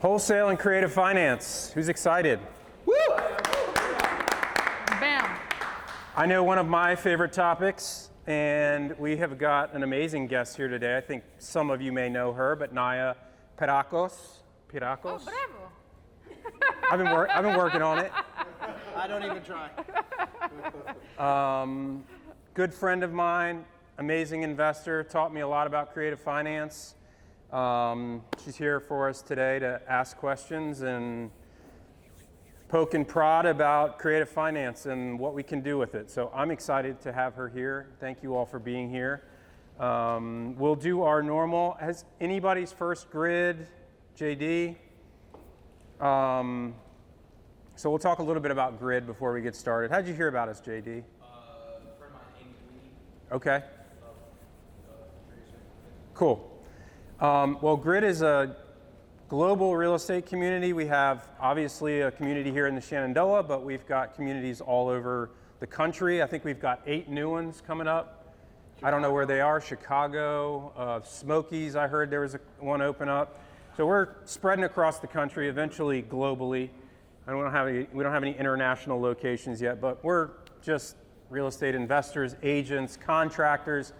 Wholesale and creative finance. Who's excited? Woo! Bam. I know one of my favorite topics, and we have got an amazing guest here today. I think some of you may know her, but Naya Pirakos. Oh, bravo. I've been working on it. I don't even try. Good friend of mine, amazing investor, taught me a lot about creative finance. She's here for us today to ask questions and poke and prod about creative finance and what we can do with it. So I'm excited to have her here. Thank you all for being here. We'll do our normal. Has anybody's first grid, JD? So we'll talk a little bit about grid before we get started. How'd you hear about us, JD? Friend of mine, Amy Lee. Okay. Cool. Well, Grid is a global real estate community. We have obviously a community here in the Shenandoah, but we've got communities all over the country. I think we've got 8 new ones coming up. I don't know where they are. Chicago, Smokies, I heard there was one open up. So we're spreading across the country, eventually globally. We don't have any international locations yet, but we're just real estate investors, agents, contractors,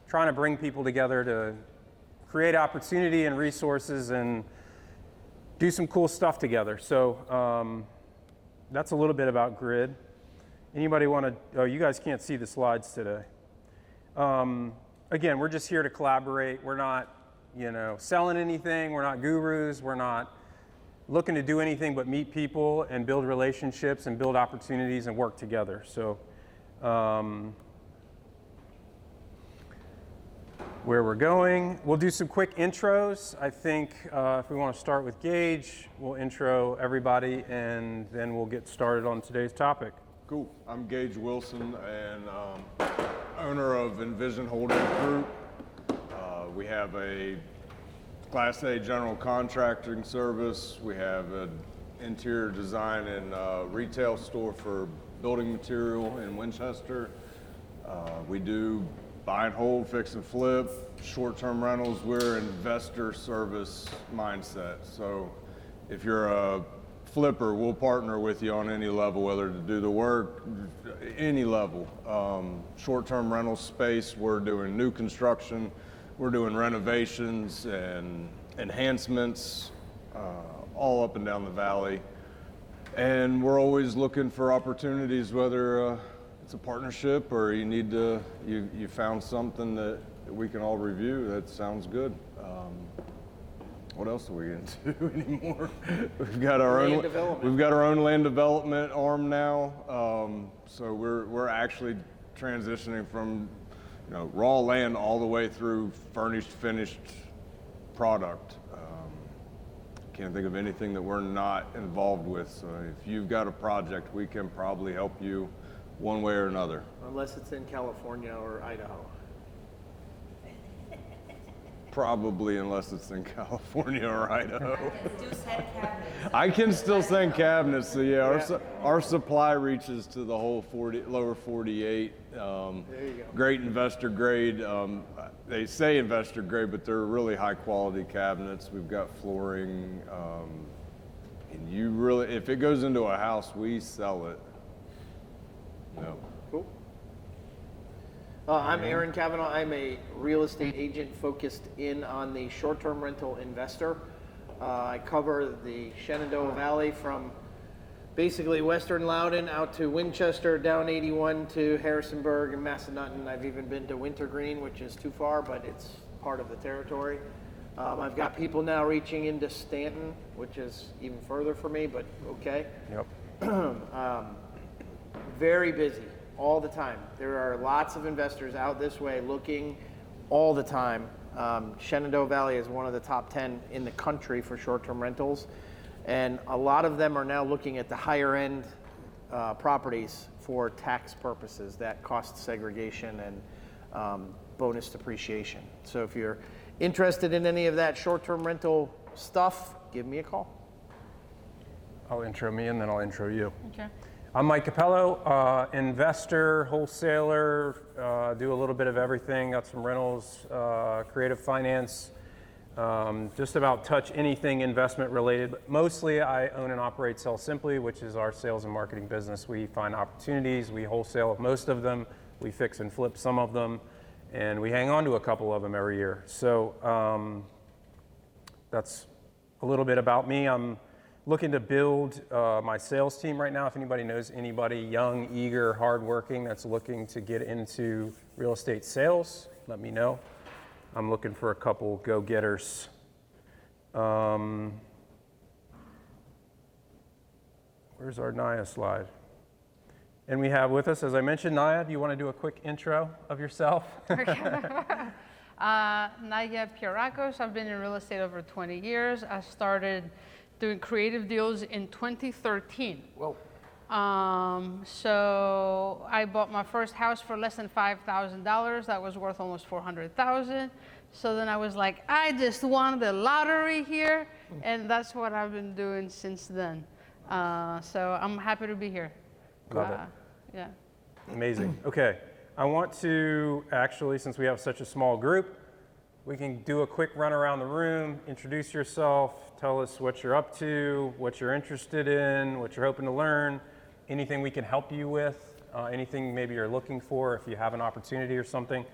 trying to bring people together to create opportunity and resources and do some cool stuff together. So that's a little bit about Grid. Anybody want to, oh, you guys can't see the slides today. Again, we're just here to collaborate. We're not, selling anything. We're not gurus. We're not looking to do anything but meet people and build relationships and build opportunities and work together. So where we're going. We'll do some quick intros. I think if we want to start with Gage, we'll intro everybody and then we'll get started on today's topic. Cool. I'm Gage Wilson and owner of Envision Holdings Group. We have a Class A general contracting service. We have an interior design and retail store for building material in Winchester. We do buy and hold, fix and flip, short-term rentals. We're investor service mindset. So if you're a flipper, we'll partner with you on any level, whether to do the work, any level. Short-term rental space, we're doing new construction, we're doing renovations and enhancements all up and down the valley. And we're always looking for opportunities, whether it's a partnership or you need to, you found something that we can all review. That sounds good. What else are we into anymore? We've got our own land development arm now. So we're actually transitioning from raw land all the way through furnished, finished product. Can't think of anything that we're not involved with. So if you've got a project, we can probably help you one way or another. Unless it's in California or Idaho. Probably unless it's in California or Idaho. Do send cabinets. I can still send cabinets, so yeah, our supply reaches to the whole lower 48. There you go. Great investor grade. They say investor grade, but they're really high quality cabinets. We've got flooring. And you really, if it goes into a house, we sell it. No. Cool. I'm Aaron Cavanaugh. I'm a real estate agent focused in on the short-term rental investor. I cover the Shenandoah Valley from basically Western Loudoun out to Winchester, down 81 to Harrisonburg and Massanutten. I've even been to Wintergreen, which is too far, but it's part of the territory. I've got people now reaching into Stanton, which is even further for me, but okay. Yep. Very busy all the time. There are lots of investors out this way looking all the time. Shenandoah Valley is one of the top 10 in the country for short-term rentals. And a lot of them are now looking at the higher end properties for tax purposes, that cost segregation and bonus depreciation. So if you're interested in any of that short-term rental stuff, give me a call. I'll intro me and then I'll intro you. Okay. I'm Mike Cappello, investor, wholesaler, do a little bit of everything, got some rentals, creative finance, Just about touch anything investment related, but mostly I own and operate Sell Simply, which is our sales and marketing business. We find opportunities, we wholesale most of them, we fix and flip some of them, and we hang on to a couple of them every year. So that's a little bit about me. I'm looking to build my sales team right now. If anybody knows anybody young, eager, hardworking that's looking to get into real estate sales, let me know. I'm looking for a couple go-getters. Where's our Naya slide? And we have with us, as I mentioned, Naya, do you want to do a quick intro of yourself? Naya Pierrakos. I've been in real estate over 20 years. I started doing creative deals in 2013. Whoa. So I bought my first house for less than $5,000. That was worth almost $400,000. So then I was like, I just won the lottery here, and that's what I've been doing since then. So I'm happy to be here. Love it. Yeah. Amazing. Okay, I want to actually, since we have such a small group, we can do a quick run around the room, introduce yourself, tell us what you're up to, what you're interested in, what you're hoping to learn, anything we can help you with, anything maybe you're looking for if you have an opportunity or something.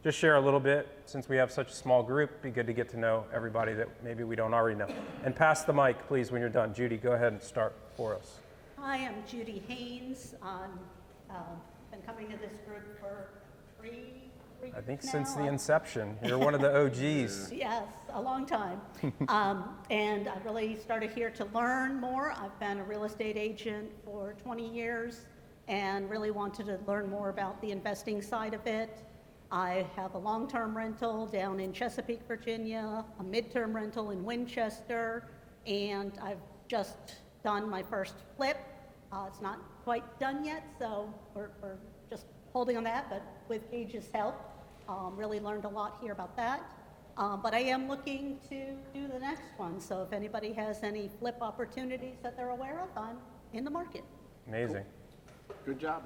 Just share a little bit. Since we have such a small group, it'd be good to get to know everybody that maybe we don't already know. And pass the mic, please, when you're done. Judy, go ahead and start for us. Hi, I'm Judy Haynes. Been coming to this group for three weeks I think now. since the inception. You're one of the OGs. Yes, a long time. And I really started here to learn more. I've been a real estate agent for 20 years and really wanted to learn more about the investing side of it. I have a long-term rental down in Chesapeake, Virginia, a midterm rental in Winchester, and I've just done my first flip. It's not quite done yet, so we're just holding on that, but with Gage's help, really learned a lot here about that. But I am looking to do the next one, so if anybody has any flip opportunities that they're aware of, I'm in the market. Amazing. Good job.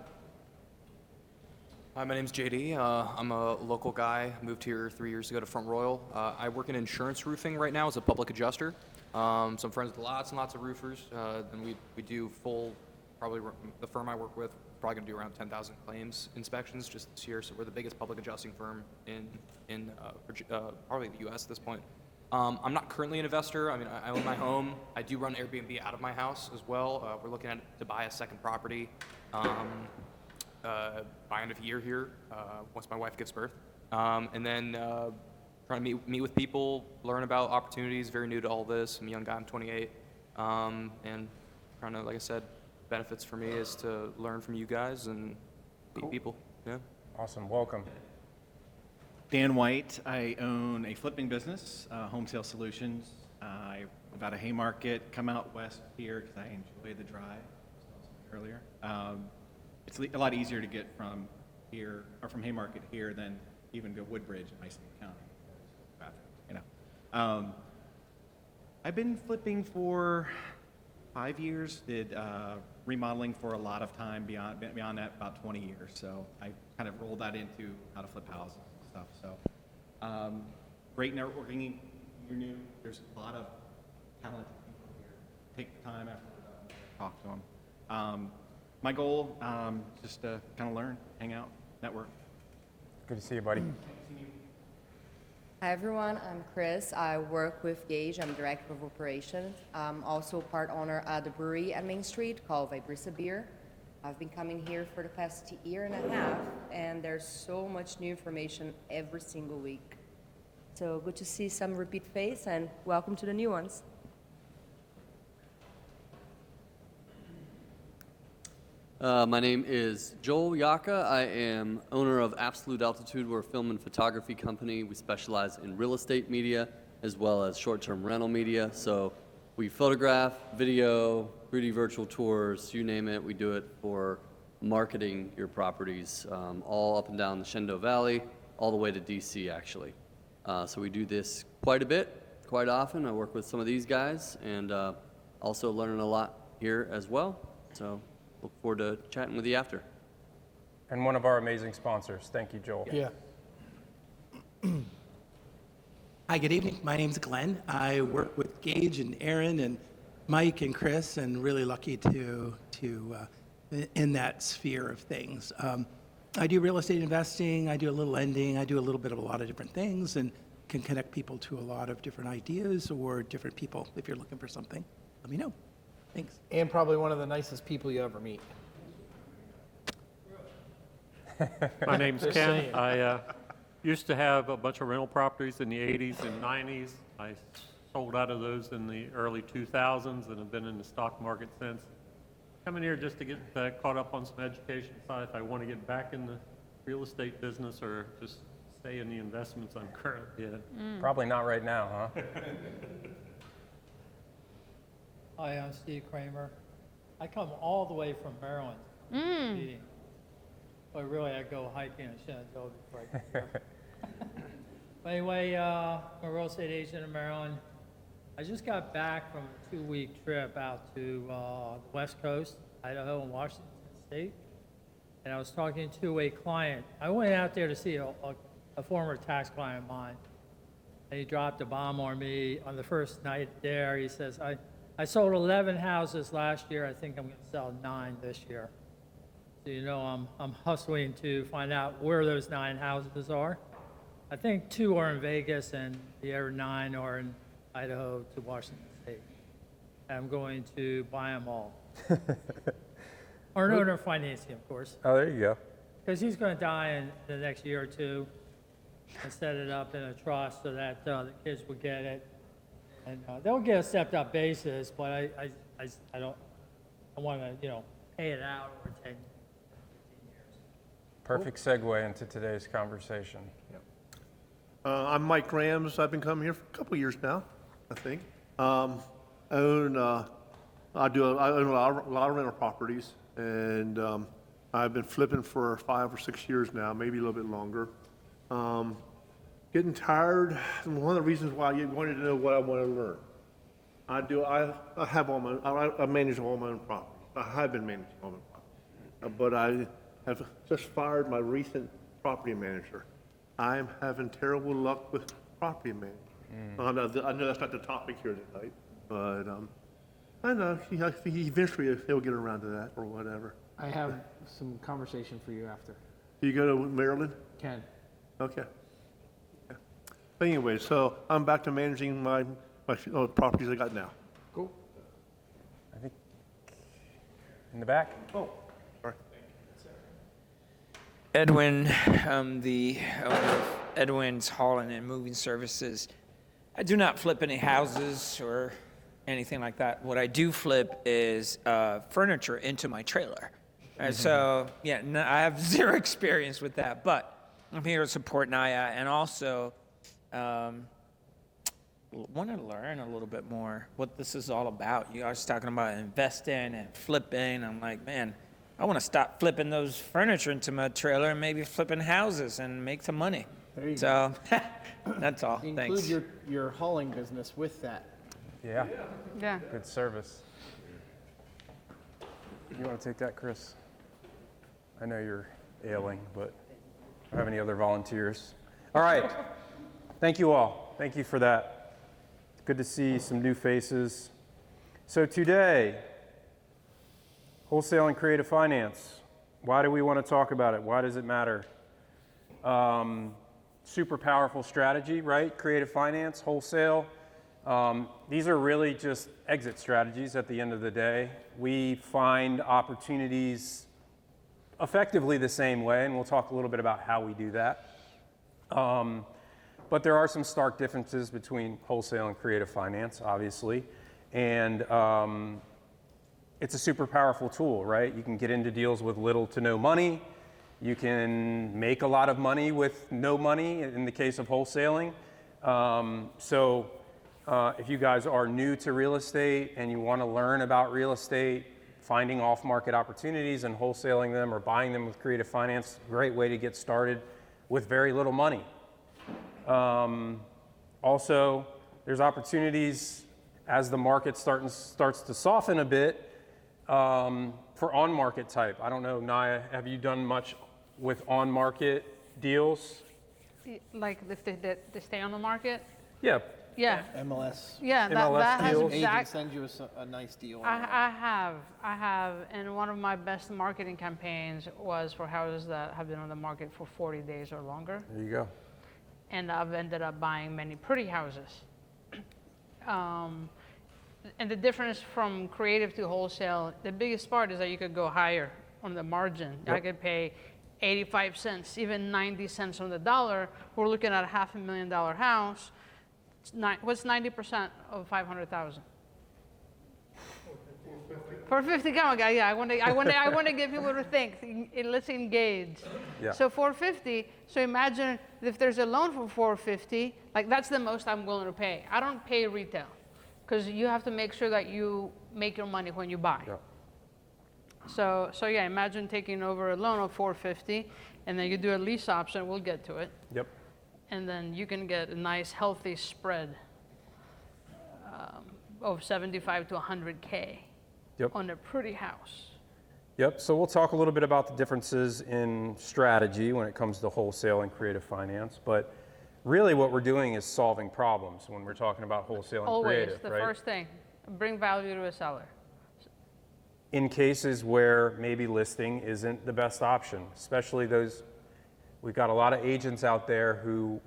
Hi, my name's JD. I'm a local guy. Moved here 3 years ago to Front Royal. I work in insurance roofing right now as a public adjuster. So I'm friends with lots and lots of roofers, and we do full, probably the firm I work with, probably gonna do around 10,000 claims inspections just this year. So we're the biggest public adjusting firm in probably the U.S. at this point. I'm not currently an investor. I mean, I own my home. I do run Airbnb out of my house as well. We're looking to buy a second property by end of year here, once my wife gives birth. And then trying to meet with people, learn about opportunities, very new to all this. I'm a young guy, I'm 28. And trying to, like I said, benefits for me is to learn from you guys and meet people. Yeah. Awesome. Welcome. Dan White. I own a flipping business, Wholesale Solutions. I'm about a Haymarket, come out west here because I enjoy the drive, as I was saying earlier. It's a lot easier to get from here, or from Haymarket here than even to Woodbridge in Mason County. Traffic, you know. I've been flipping for 5 years, did remodeling for a lot of time, beyond that about 20 years. So I kind of rolled that into how to flip houses and stuff. So great networking. You're new. There's a lot of talented people here. Take the time after we're done to talk to them. My goal, just to kind of learn, hang out, network. Good to see you, buddy. Hi everyone, I'm Chris. I work with Gage. I'm director of operations. I'm also part owner at the brewery at Main Street called Vibrissa Beer. I've been coming here for the past year and a half, and there's so much new information every single week. So good to see some repeat face, and welcome to the new ones. My name is Joel Yaka. I am owner of Absolute Altitude. We're a film and photography company. We specialize in real estate media as well as short-term rental media. So we photograph, video, 3D virtual tours, you name it. We do it for marketing your properties all up and down the Shenandoah Valley, all the way to DC actually. So we do this quite a bit, quite often. I work with some of these guys and also learning a lot here as well. So look forward to chatting with you after. And one of our amazing sponsors. Thank you, Joel. Yeah. Hi, good evening. My name's Glenn. I work with Gage and Aaron and Mike and Chris, and really lucky to in that sphere of things. I do real estate investing. I do a little lending. I do a little bit of a lot of different things, and can connect people to a lot of different ideas or different people. If you're looking for something, let me know. Thanks. And probably one of the nicest people you ever meet. My name's Ken. I used to have a bunch of rental properties in the 80s and 90s. I sold out of those in the early 2000s and have been in the stock market since. Coming here just to get caught up on some education side if I want to get back in the real estate business or just stay in the investments I'm currently in. Probably not right now, huh? Hi, I'm Steve Kramer. I come all the way from Maryland to this meeting. But really, I go hiking in Shenandoah before I get here. But anyway, I'm a real estate agent in Maryland. I just got back from a 2-week trip out to the West Coast, Idaho and Washington State. And I was talking to a client. I went out there to see a former tax client of mine. And he dropped a bomb on me on the first night there. He says, I sold 11 houses last year. I think I'm going to sell 9 this year. So you know I'm hustling to find out where those 9 houses are. I think 2 are in Vegas and the other 9 are in Idaho to Washington State. And I'm going to buy them all. Or no, no financing, of course. Oh, there you go. Because he's going to die in the next year or 2 and set it up in a trust so that the kids will get it. And they'll get a stepped up basis, but I want to, pay it out over 10 years. Perfect segue into today's conversation. I'm Mike Grams. I've been coming here for a couple years now, I think. I own a lot of rental properties, and I've been flipping for 5 or 6 years now, maybe a little bit longer. Getting tired. One of the reasons why you wanted to know what I want to learn. I have all my. I manage all my own properties. I have been managing all my properties, but I have just fired my recent property manager. I'm having terrible luck with property management. I know that's not the topic here tonight, but I know he eventually he'll get around to that or whatever. I have some conversation for you after. Do you go to Maryland? Ken. Okay. Yeah. But anyway, so I'm back to managing my properties I got now. Cool. I think in the back. Oh, sorry. Edwin, I'm the owner of Edwin's Hauling and Moving Services. I do not flip any houses or anything like that. What I do flip is furniture into my trailer. And so, yeah, I have zero experience with that, but I'm here to support Naya and also want to learn a little bit more what this is all about. You guys talking about investing and flipping. I'm like, man, I want to stop flipping those furniture into my trailer and maybe flipping houses and make some money. There you So that's all. Thanks. Include your hauling business with that. Yeah. Yeah. Good service. You want to take that, Chris? I know you're ailing, but I don't have any other volunteers. All right. Thank you all. Thank you for that. It's good to see some new faces. So today, wholesale and creative finance. Why do we want to talk about it? Why does it matter? Super powerful strategy, right? Creative finance, wholesale. These are really just exit strategies at the end of the day. We find opportunities effectively the same way, and we'll talk a little bit about how we do that. But there are some stark differences between wholesale and creative finance, obviously. And it's a super powerful tool, right? You can get into deals with little to no money. You can make a lot of money with no money in the case of wholesaling. If you guys are new to real estate and you want to learn about real estate, finding off-market opportunities and wholesaling them or buying them with creative finance, great way to get started with very little money. Also, there's opportunities as the market starts to soften a bit for on-market type. I don't know, Naya, have you done much with on-market deals? Like if they stay on the market? Yeah, Yeah, MLS. yeah, MLS that has deals. Agent exact. sends you a nice deal. on that. I have, and one of my best marketing campaigns was for houses that have been on the market for 40 days or longer, there you go. and I've ended up buying many pretty houses. And the difference from creative to wholesale, the biggest part is that you could go higher on the margin. I Yep. could pay 85 cents, even 90 cents on the dollar. We're looking at a $500,000 house. What's 90% of 500,000? 450. Come on, guys. Yeah, I want to get people to think. Let's engage. Yeah. So 450. So imagine if there's a loan for 450. Like that's the most I'm willing to pay. I don't pay retail, because you have to make sure that you make your money when you buy. Yeah. So yeah, imagine taking over a loan of 450, and then you do a lease option. We'll get to it. Yep. And then you can get a nice healthy spread of 75 to 100K Yep. on a pretty house. Yep, so we'll talk a little bit about the differences in strategy when it comes to wholesale and creative finance, but really what we're doing is solving problems when we're talking about wholesale and Always creative, the right? first thing, bring value to a seller. In cases where maybe listing isn't the best option, especially those, we've got a lot of agents out there who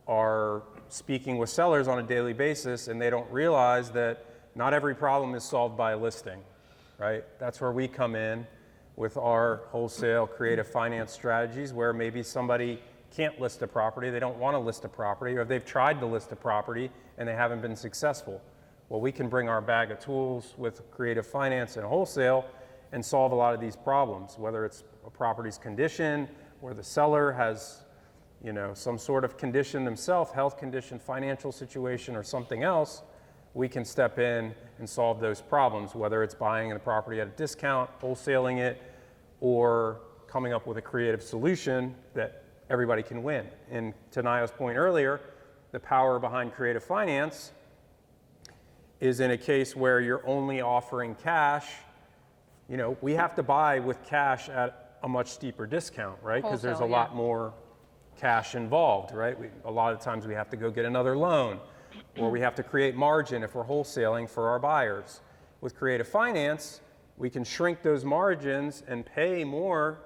are speaking with sellers on a daily basis and they don't realize that not every problem is solved by a listing, right? That's where we come in with our wholesale creative finance strategies, where maybe somebody can't list a property, they don't want to list a property, or they've tried to list a property and they haven't been successful. Well, we can bring our bag of tools with creative finance and wholesale and solve a lot of these problems, whether it's a property's condition, where the seller has, you know, some sort of condition themselves, health condition, financial situation, or something else. We can step in and solve those problems, whether it's buying the property at a discount, wholesaling it, or coming up with a creative solution that everybody can win. And to Naya's point earlier, the power behind creative finance is in a case where you're only offering cash. You know, we have to buy with cash at a much steeper discount, right? Because there's a Wholesale, lot yeah. more cash involved, right? A lot of times we have to go get another loan, or we have to create margin if we're wholesaling for our buyers. With creative finance, we can shrink those margins and pay more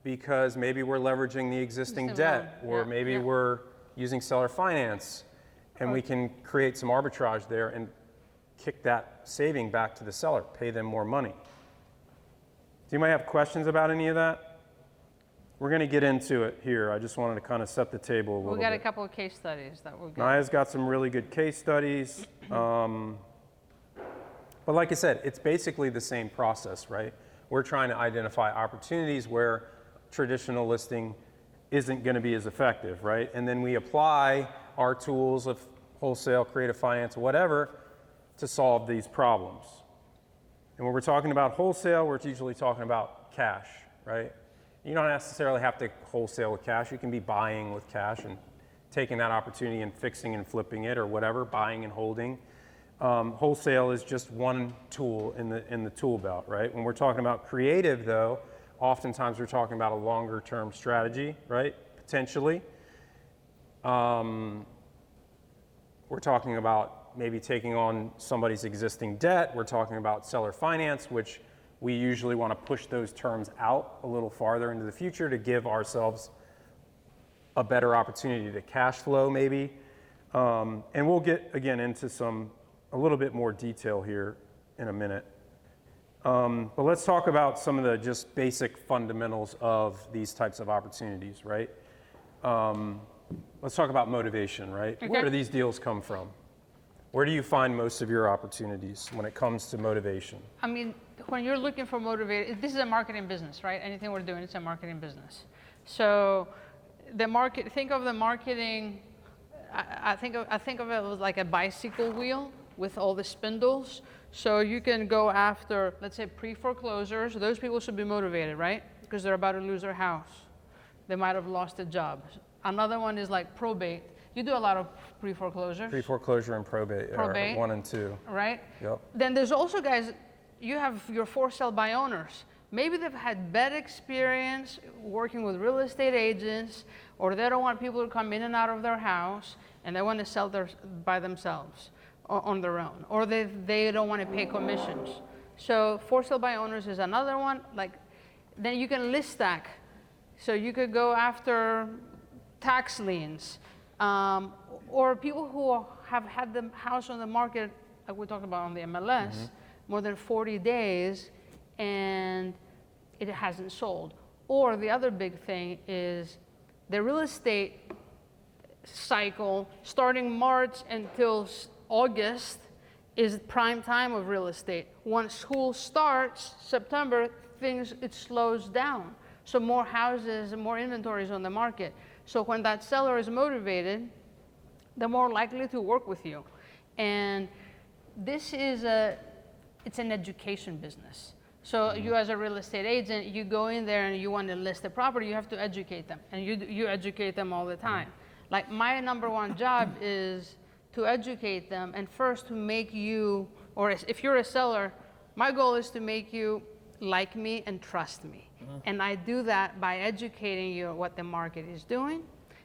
because maybe we're leveraging the existing Existing debt, loan, or yeah, maybe yeah. we're using seller finance, and we can create some arbitrage there and kick that saving back to the seller, pay them more money. Do you might have questions about any of that? We're going to get into it here. I just wanted to kind of set the table a little We got bit. a couple of case studies that we'll get. Naya's got some really good case studies. But like I said, it's basically the same process, right? We're trying to identify opportunities where traditional listing isn't going to be as effective, right? And then we apply our tools of wholesale, creative finance, whatever, to solve these problems. And when we're talking about wholesale, we're usually talking about cash, right? You don't necessarily have to wholesale with cash. You can be buying with cash and taking that opportunity and fixing and flipping it or whatever, buying and holding. Wholesale is just one tool in the tool belt, right? When we're talking about creative, though, oftentimes we're talking about a longer term strategy, right? Potentially. We're talking about maybe taking on somebody's existing debt. We're talking about seller finance, which we usually want to push those terms out a little farther into the future to give ourselves a better opportunity to cash flow maybe. And we'll get, again, into a little bit more detail here in a minute. But let's talk about some of the just basic fundamentals of these types of opportunities, right? Let's talk about motivation, right? Okay. Where do these deals come from? Where do you find most of your opportunities when it comes to motivation? I mean, when you're looking for motivated, this is a marketing business, right? Anything we're doing, it's a marketing business. So think of the marketing, I think of it as like a bicycle wheel with all the spindles. So you can go after, let's say, pre-foreclosures. Those people should be motivated, right? Because they're about to lose their house. They might have lost a job. Another one is like probate. You do a lot of pre-foreclosures. Pre-foreclosure and probate, Probate. are 1 and 2. Right? Yep. Then there's also, guys, you have your for sale by owners. maybe they've had bad experience working with real estate agents, or they don't want people to come in and out of their house, and they want to sell by themselves or on their own, or they don't want to pay commissions. So for sale by owners is another one. Like, then you can list stack. So you could go after tax liens, or people who have had the house on the market, like we talked about on the MLS, more than 40 days, and it hasn't sold. Or the other big thing is the real estate cycle, starting March until August, is prime time of real estate. Once school starts, September, it slows down. So more houses and more inventories on the market. So when that seller is motivated, they're more likely to work with you. And this is it's an education business. So you as a real estate agent, you go in there and you want to list a property, you have to educate them. And you educate them all the time. Like my number one job is to educate them, and first to make you, or if you're a seller, my goal is to make you like me and trust me. And I do that by educating you what the market is doing.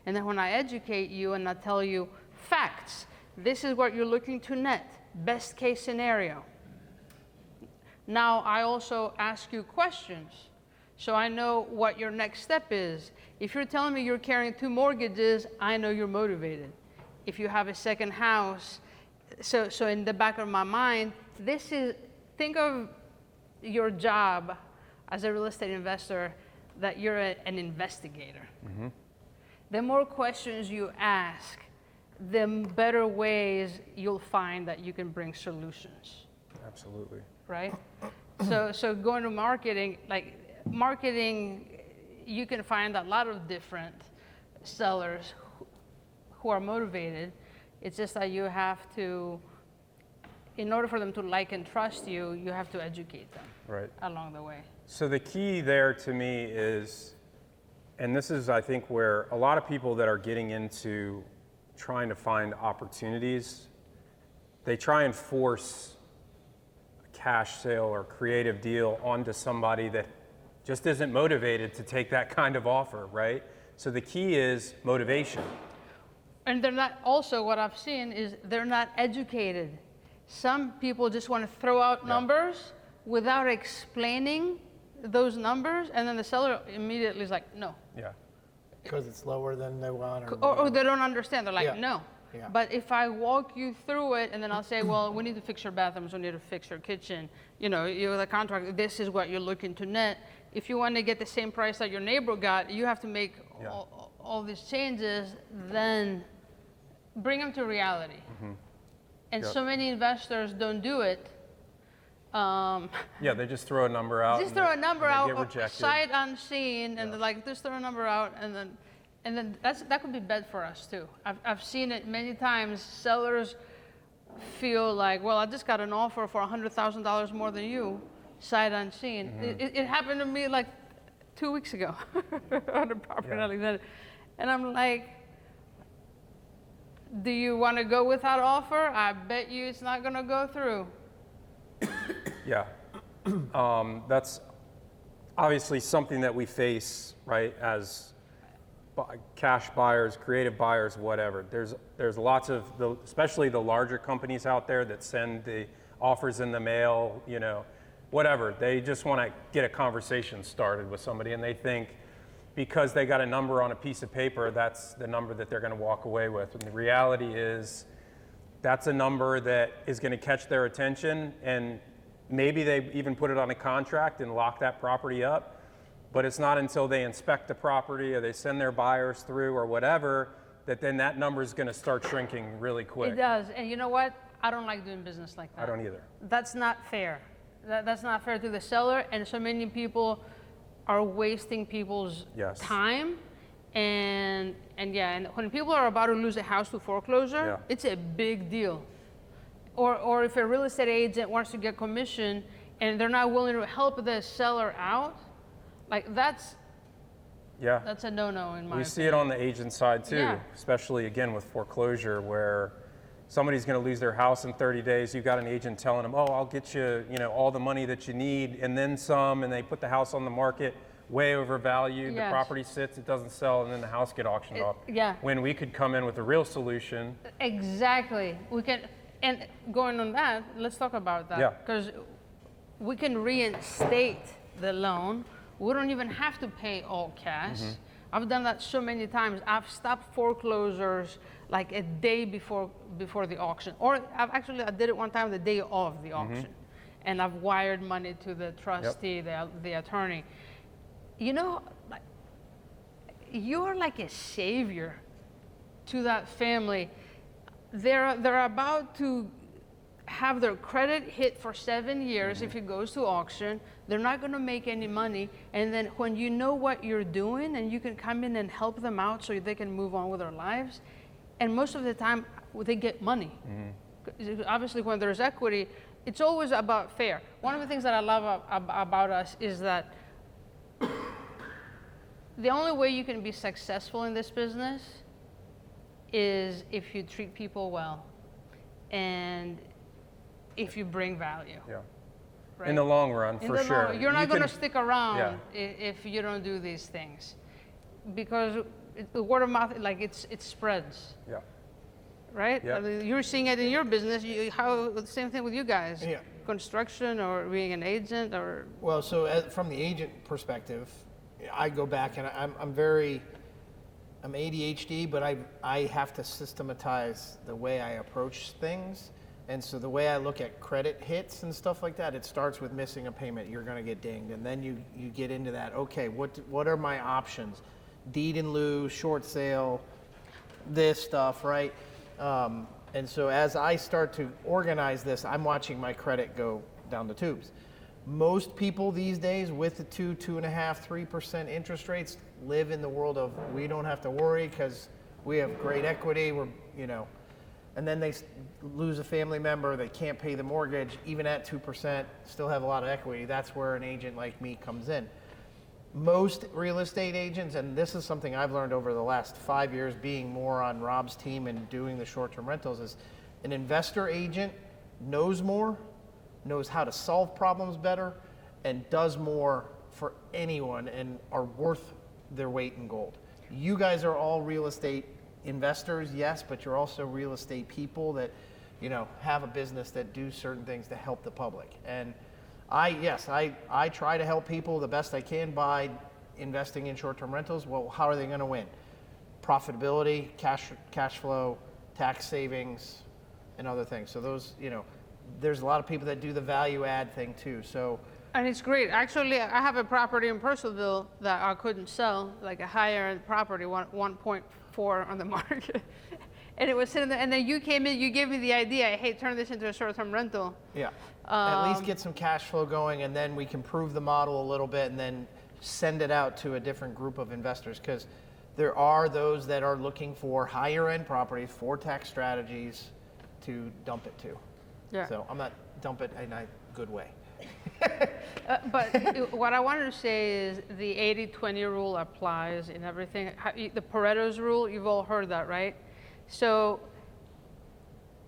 And then when I educate you and I tell you facts, this is what you're looking to net, best case scenario. Now I also ask you questions, so I know what your next step is. If you're telling me you're carrying 2 mortgages, I know you're motivated. If you have a second house, so in the back of my mind, think of your job as a real estate investor, that you're an investigator. The more questions you ask, the better ways you'll find that you can bring solutions. Absolutely. Right? So going to marketing, you can find a lot of different sellers who are motivated. It's just that you have to, in order for them to like and trust you, you have to educate them along the way. So the key there to me is, and this is I think where a lot of people that are getting into trying to find opportunities, they try and force a cash sale or creative deal onto somebody that just isn't motivated to take that kind of offer, right? So the key is motivation. And they're not, also what I've seen is they're not educated. Some people just want to throw out numbers without explaining those numbers, and then the seller immediately is like, no. Yeah. Because it's lower than they want. Or they don't understand, they're like, no. Yeah. But if I walk you through it, and then I'll say, well, we need to fix your bathrooms, we need to fix your kitchen, you know, you're the contract, this is what you're looking to net. If you want to get the same price that your neighbor got, you have to make all these changes, then bring them to reality. And so many investors don't do it. Yeah, they just throw a number out. Just throw a number out, get sight unseen, and they're like, just throw a number out, and then that could be bad for us too. I've seen it many times. Sellers feel like, well, I just got an offer for $100,000 more than you, sight unseen. It happened to me like 2 weeks ago on a property in Alexandria, and I'm like, do you want to go with that offer? I bet you it's not going to go through. Yeah, that's obviously something that we face, right, as cash buyers, creative buyers, whatever. There's lots of, especially the larger companies out there that send the offers in the mail, you know, whatever. They just want to get a conversation started with somebody, and they think because they got a number on a piece of paper, that's the number that they're going to walk away with. And the reality is that's a number that is going to catch their attention, and maybe they even put it on a contract and lock that property up, but it's not until they inspect the property or they send their buyers through or whatever that then that number is going to start shrinking really quick. It does, and you know what? I don't like doing business like that. I don't either. That's not fair. That's not fair to the seller, and so many people are wasting people's time. And when people are about to lose a house to foreclosure, it's a big deal. Or if a real estate agent wants to get commission and they're not willing to help the seller out, like that's a no-no in my opinion. We see it on the agent side too, especially again with foreclosure, where somebody's going to lose their house in 30 days. You've got an agent telling them, oh, I'll get you, all the money that you need and then some, and they put the house on the market way overvalued. Yes. The property sits, it doesn't sell, and then the house get auctioned off. Yeah. When we could come in with a real solution. Exactly. We can, and going on that, let's talk about that. Yeah. Because we can reinstate the loan. We don't even have to pay all cash. I've done that so many times. I've stopped foreclosures like a day before the auction. Or I did it one time the day of the auction. And I've wired money to the trustee, the attorney. Like, you're like a savior to that family. They're about to have their credit hit for 7 years if it goes to auction. They're not going to make any money. And then when you know what you're doing and you can come in and help them out so they can move on with their lives, and most of the time they get money. Obviously, when there's equity, it's always about fair. One of the things that I love about us is that the only way you can be successful in this business is if you treat people well and if you bring value. Yeah. Right? In the long run, for sure. You're not going to can- stick around Yeah. if you don't do these things, because the word of mouth, like it spreads, Yeah. right? Yeah. I mean, you're seeing it in your business. The same thing with you guys. Yeah. Construction or being an agent or. Well, so from the agent perspective, I go back and I'm ADHD, but I have to systematize the way I approach things. And so the way I look at credit hits and stuff like that, it starts with missing a payment. You're going to get dinged. And then you get into that. Okay, what are my options? Deed in lieu, short sale, this stuff, right? And so as I start to organize this, I'm watching my credit go down the tubes. Most people these days with the 2.5%, 3% interest rates live in the world of we don't have to worry because we have great equity. And then they lose a family member, they can't pay the mortgage, even at 2%, still have a lot of equity. That's where an agent like me comes in. Most real estate agents, and this is something I've learned over the last 5 years being more on Rob's team and doing the short-term rentals, is an investor agent knows more, knows how to solve problems better, and does more for anyone and are worth their weight in gold. You guys are all real estate investors, yes, but you're also real estate people that, have a business that do certain things to help the public. And I try to help people the best I can by investing in short-term rentals. Well, how are they going to win? Profitability, cash flow, tax savings, and other things. So those, there's a lot of people that do the value add thing too. So. And it's great. Actually, I have a property in Purcellville that I couldn't sell, like a higher-end property, 1.4 on the market. And it was sitting there, and then you came in, you gave me the idea, hey, turn this into a short-term rental. Yeah, at least get some cash flow going, and then we can prove the model a little bit, and then send it out to a different group of investors, because there are those that are looking for higher-end properties for tax strategies to dump it to. Yeah. So I'm not dump it in a good way. But what I wanted to say is the 80-20 rule applies in everything. The Pareto's rule, you've all heard that, right? So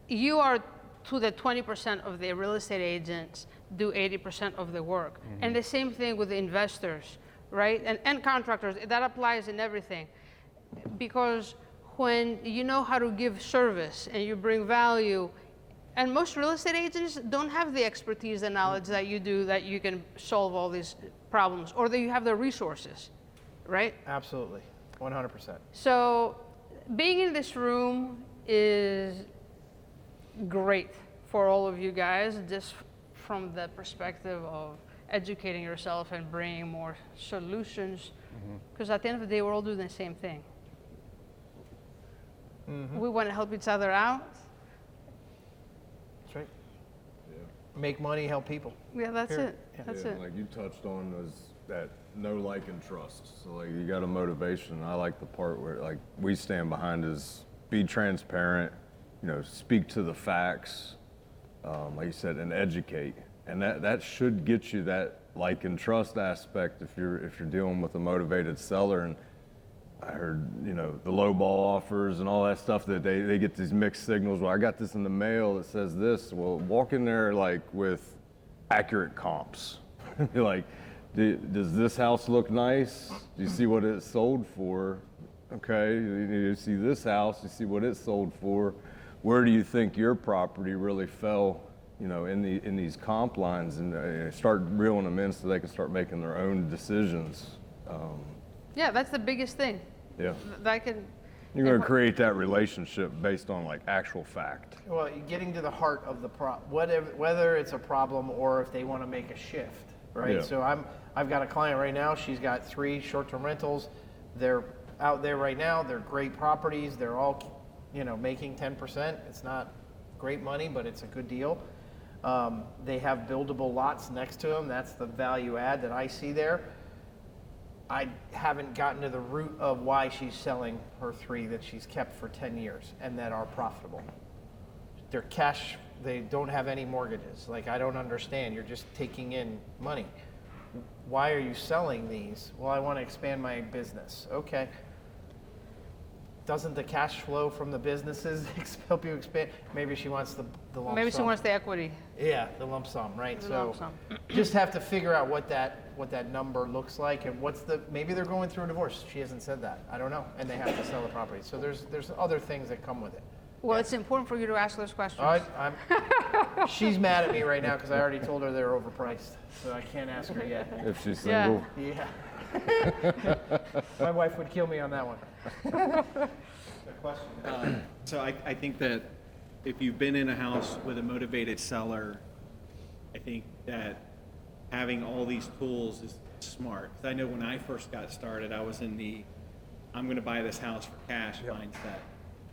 you are to the 20% of the real estate agents do 80% of the work. And the same thing with the investors, right? And contractors, that applies in everything. Because when you know how to give service and you bring value, and most real estate agents don't have the expertise and knowledge that you do, that you can solve all these problems, or that you have the resources, right? Absolutely, 100%. So being in this room is great for all of you guys, just from the perspective of educating yourself and bringing more solutions, because at the end of the day, we're all doing the same thing. We want to help each other out. That's right. Make money, help people. Yeah, that's Period. it. Yeah. That's Yeah, it. like you touched on was that know, like, and trust. So like you got a motivation. I like the part where like we stand behind is be transparent, speak to the facts, like you said, and educate. And that should get you that like and trust aspect if you're dealing with a motivated seller. And I heard, you know, the low ball offers and all that stuff that they get these mixed signals. Well, I got this in the mail that says this. Well, walk in there like with accurate comps. You're like, does this house look nice? Do you see what it's sold for? Okay, you see this house, you see what it sold for. Where do you think your property really fell, you know, in these comp lines, and start reeling them in so they can start making their own decisions. Yeah, that's the biggest thing. Yeah. That can. You're going to create that relationship based on like actual fact. Well, getting to the heart of the whether it's a problem or if they want to make a shift, right? Yeah. So I've got a client right now. She's got 3 short-term rentals. They're out there right now. They're great properties. They're all, you know, making 10%. It's not great money, but it's a good deal. They have buildable lots next to them. That's the value add that I see there. I haven't gotten to the root of why she's selling her 3 that she's kept for 10 years and that are profitable. They're cash, they don't have any mortgages. Like, I don't understand. You're just taking in money. Why are you selling these? Well, I want to expand my business. Okay. Doesn't the cash flow from the businesses help you expand? Maybe she wants the lump sum. Maybe she wants the equity. Yeah, the lump sum, right? The lump sum. Just have to figure out what that number looks like, and maybe they're going through a divorce. She hasn't said that. I don't know, and they have to sell the property. So there's other things that come with it. Well, it's important for you to ask those questions. She's mad at me right now because I already told her they're overpriced, so I can't ask her yet. If she's single. Yeah. My wife would kill me on that one. So I think that if you've been in a house with a motivated seller, I think that having all these tools is smart. 'Cause I know when I first got started, I was in the I'm going to buy this house for cash mindset.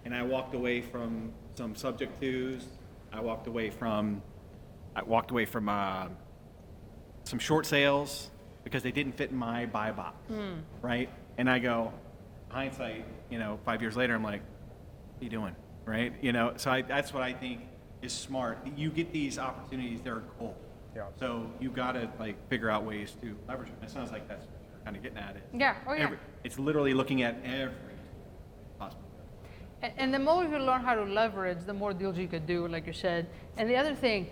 And I walked away from some subject twos. I walked away from some short sales because they didn't fit in my buy box, right? And I go, hindsight, 5 years later, I'm like, what are you doing, right? So that's what I think is smart. You get these opportunities, they're gold. Yeah. So you got to figure out ways to leverage them. It sounds like that's what you're kind of getting at it. Yeah, oh yeah. It's literally looking at every possible. And the more you learn how to leverage, the more deals you could do, like you said. And the other thing,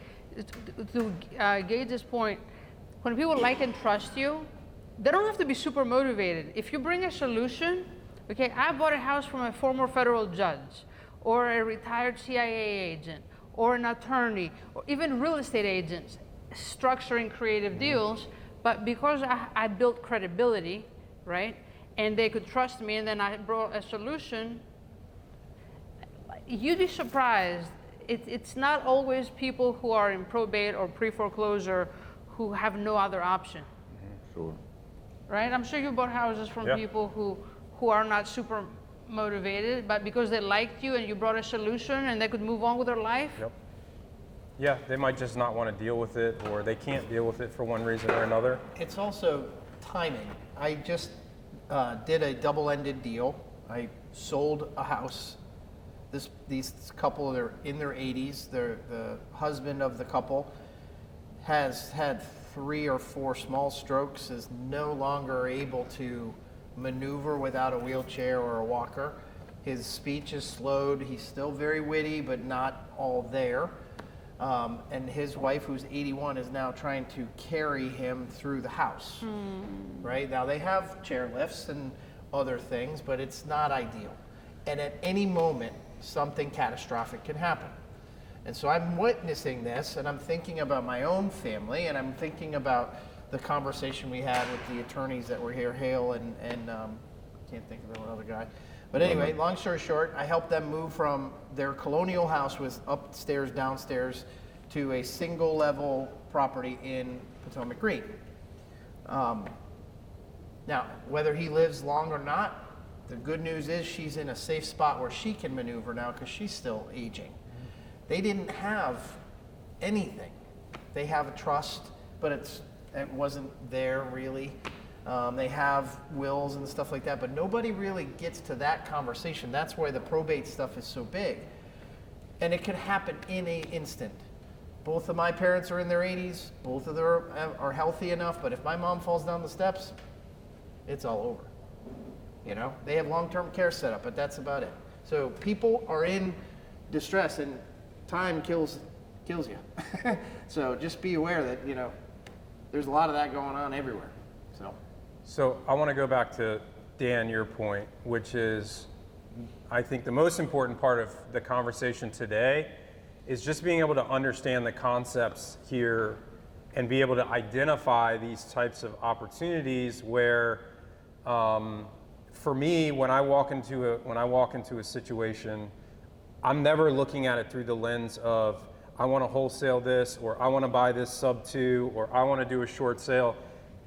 to Gage's point, when people like and trust you, they don't have to be super motivated. If you bring a solution, okay, I bought a house from a former federal judge, or a retired CIA agent, or an attorney, or even real estate agents structuring creative deals, but because I built credibility, right, and they could trust me, and then I brought a solution, you'd be surprised. It's not always people who are in probate or pre-foreclosure who have no other option. Sure. Right? I'm sure you bought houses from people who are not super motivated, but because they liked you and you brought a solution and they could move on with their life. Yep. Yeah, they might just not want to deal with it, or they can't deal with it for one reason or another. It's also timing. I just did a double-ended deal. I sold a house. These couple, they're in their 80s. The husband of the couple has had 3 or 4 small strokes, is no longer able to maneuver without a wheelchair or a walker. His speech is slowed. He's still very witty, but not all there. And his wife, who's 81, is now trying to carry him through the house. Right? Now, they have chair lifts and other things, but it's not ideal. And at any moment, something catastrophic can happen. And so I'm witnessing this, and I'm thinking about my own family, and I'm thinking about the conversation we had with the attorneys that were here, Hale and can't think of the other guy. But anyway, long story short, I helped them move from their colonial house with upstairs, downstairs, to a single level property in Potomac Green. Now, whether he lives long or not, the good news is she's in a safe spot where she can maneuver now because she's still aging. They didn't have anything. They have a trust, but it wasn't there really. They have wills and stuff like that, but nobody really gets to that conversation. That's why the probate stuff is so big. And it can happen in an instant. Both of my parents are in their 80s. Both of them are healthy enough, but if my mom falls down the steps, it's all over. You know, they have long-term care set up, but that's about it. So people are in distress, and time kills you. So just be aware that, you know, there's a lot of that going on everywhere. So I want to go back to Dan, your point, which is, I think the most important part of the conversation today is just being able to understand the concepts here and be able to identify these types of opportunities where, for me, when I walk into a situation, I'm never looking at it through the lens of I want to wholesale this, or I want to buy this sub 2, or I want to do a short sale.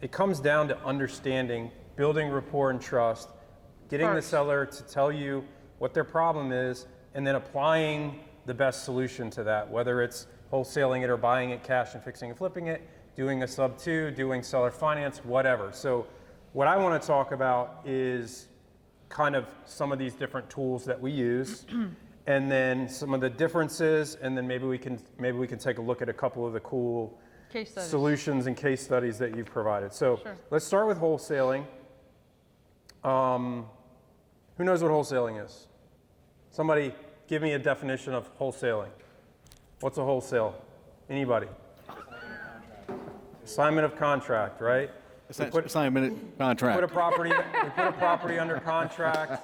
It comes down to understanding, building rapport and trust, getting the seller to tell you what their problem is, and then applying the best solution to that, whether it's wholesaling it or buying it cash and fixing and flipping it, doing a sub 2, doing seller finance, whatever. So what I want to talk about is kind of some of these different tools that we use, and then some of the differences, and then maybe we can take a look at a couple of the cool Case studies. solutions and case studies that you've provided. So let's start with wholesaling. Who knows what wholesaling is? Somebody give me a definition of wholesaling. What's a wholesale? Anybody? Assignment of contract, right? Assignment of contract. We put a property under contract.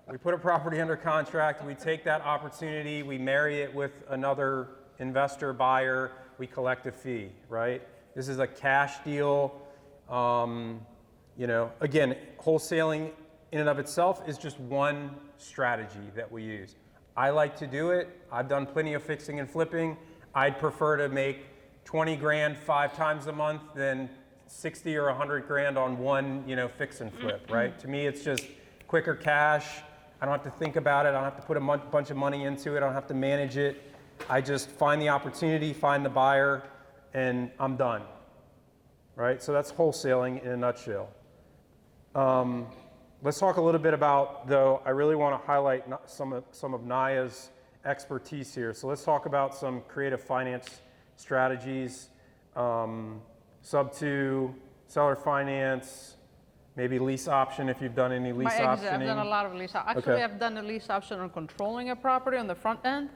We put a property under contract. We take that opportunity. We marry it with another investor, buyer. We collect a fee, right? This is a cash deal. You know, again, wholesaling in and of itself is just one strategy that we use. I like to do it. I've done plenty of fixing and flipping. I'd prefer to make 20 grand 5 times a month than 60 or 100 grand on one, you know, fix and flip, right? To me, it's just quicker cash. I don't have to think about it. I don't have to put a bunch of money into it. I don't have to manage it. I just find the opportunity, find the buyer, and I'm done, right? So that's wholesaling in a nutshell. Let's talk a little bit about, though, I really want to highlight some of Naya's expertise here. So let's talk about some creative finance strategies, sub 2, seller finance, maybe lease option if you've done any lease optioning. I've done a lot of lease. Actually, I've done a lease option on controlling a property on the front end,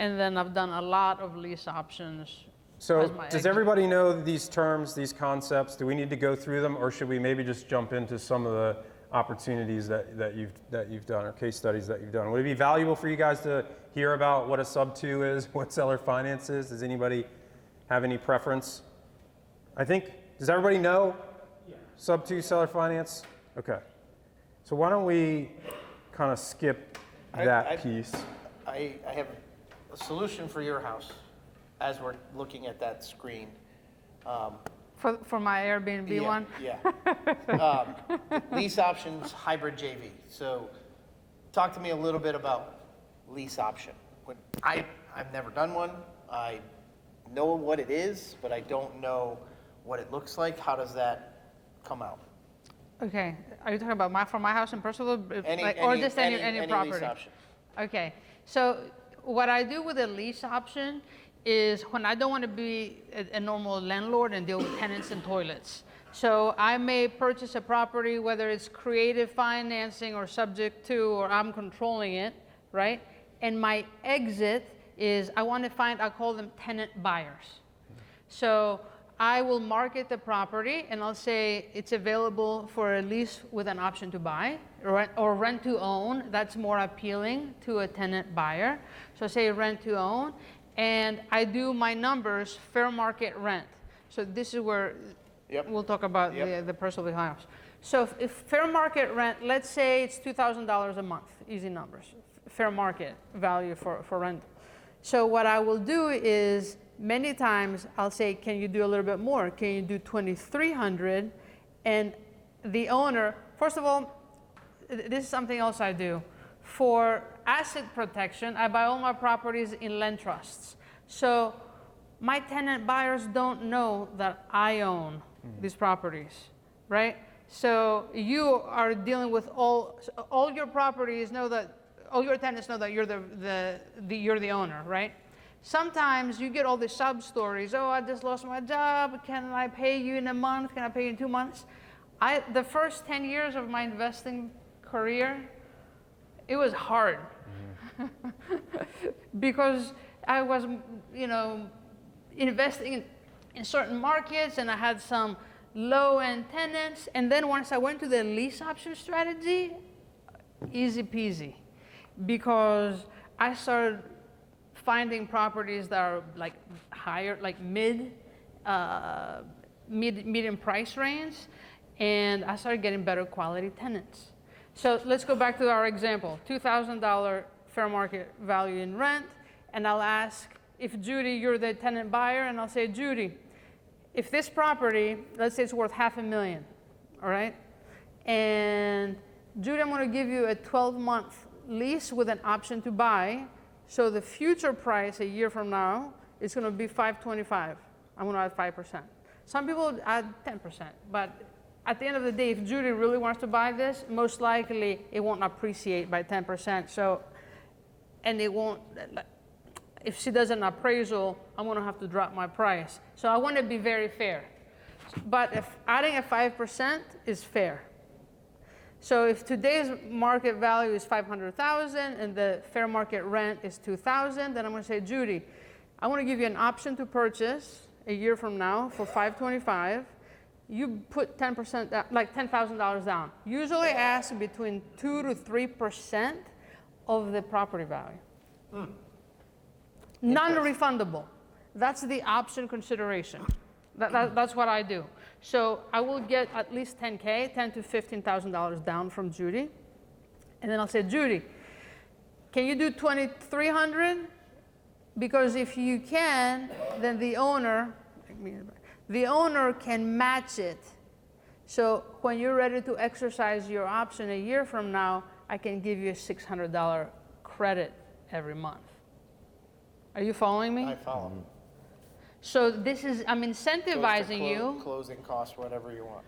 and then I've done a lot of lease options. So does everybody know these terms, these concepts? Do we need to go through them, or should we maybe just jump into some of the opportunities that you've done, or case studies that you've done? Would it be valuable for you guys to hear about what a sub 2 is, what seller finance is? Does anybody have any preference? I think, does everybody know sub 2 seller finance? Okay. So why don't we kind of skip that piece? I have a solution for your house as we're looking at that screen. For my Airbnb one? Yeah. Lease options, hybrid JV. So talk to me a little bit about lease option. I've never done one. I know what it is, but I don't know what it looks like. How does that come out? Okay. Are you talking about for my house in personal, or just any property? Lease option. Okay. So what I do with a lease option is when I don't want to be a normal landlord and deal with tenants and toilets. So I may purchase a property, whether it's creative financing or subject to, or I'm controlling it, right? And my exit is I call them tenant buyers. So I will market the property and I'll say it's available for a lease with an option to buy, or rent to own. That's more appealing to a tenant buyer. So say rent to own. And I do my numbers fair market rent. So this is where we'll talk about the personal house. So if fair market rent, let's say it's $2,000 a month, easy numbers, fair market value for rent. So what I will do is many times I'll say, can you do a little bit more? Can you do $2,300? And the owner, first of all, this is something else I do. For asset protection, I buy all my properties in land trusts. So my tenant buyers don't know that I own these properties, right? So you are dealing with all your properties all your tenants know that you're you're the owner, right? Sometimes you get all the sub stories. Oh, I just lost my job. Can I pay you in a month? Can I pay you in 2 months? The first 10 years of my investing career, it was hard because I was, investing in certain markets, and I had some low-end tenants. And then once I went to the lease option strategy, easy peasy, because I started finding properties that are like higher, like medium price range, and I started getting better quality tenants. So let's go back to our example, $2,000 fair market value in rent, and I'll ask if Judy, you're the tenant buyer, and I'll say, Judy, if this property, let's say it's worth $500,000, all right? And Judy, I'm gonna give you a 12-month lease with an option to buy, so the future price a year from now is gonna be $525. I'm gonna add 5%. Some people add 10%, but at the end of the day, if Judy really wants to buy this, most likely it won't appreciate by 10%. So, and it won't, if she does an appraisal, I'm gonna have to drop my price. So I wanna be very fair. But if adding a 5% is fair. So if today's market value is $500,000 and the fair market rent is $2,000, then I'm gonna say, Judy, I wanna give you an option to purchase a year from now for $525. You put 10% down, like $10,000 down. Usually ask between 2 to 3% of the property value. Non-refundable. That's the option consideration. That's what I do. So I will get at least $10K, $10,000 to $15,000 down from Judy. And then I'll say, Judy, can you do $2,300? Because if you can, then the owner can match it. So when you're ready to exercise your option a year from now, I can give you a $600 credit every month. Are you following me? I follow. So this is, I'm incentivizing you. Closing cost, whatever you want.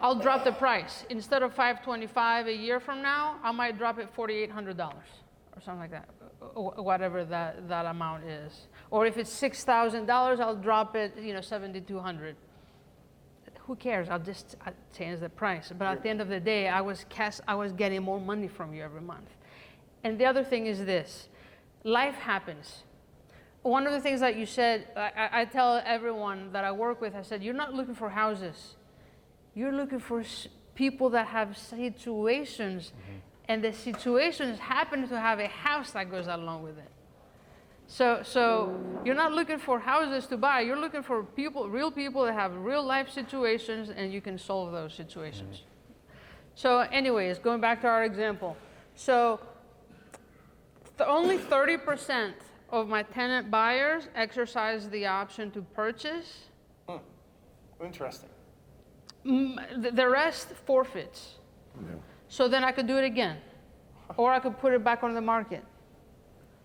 I'll drop the price. Instead of $525 a year from now, I might drop it $4,800 or something like that, whatever that amount is. Or if it's $6,000, I'll drop it, $7,200. Who cares? I'll change the price. But at the end of the day, I was getting more money from you every month. And the other thing is this: life happens. One of the things that you said, I tell everyone that I work with, I said, you're not looking for houses. You're looking for people that have situations, and the situations happen to have a house that goes along with it. So you're not looking for houses to buy. You're looking for real people that have real life situations, and you can solve those situations. So anyways, going back to our example. So only 30% of my tenant buyers exercise the option to purchase. Interesting. The rest forfeits. So then I could do it again, or I could put it back on the market.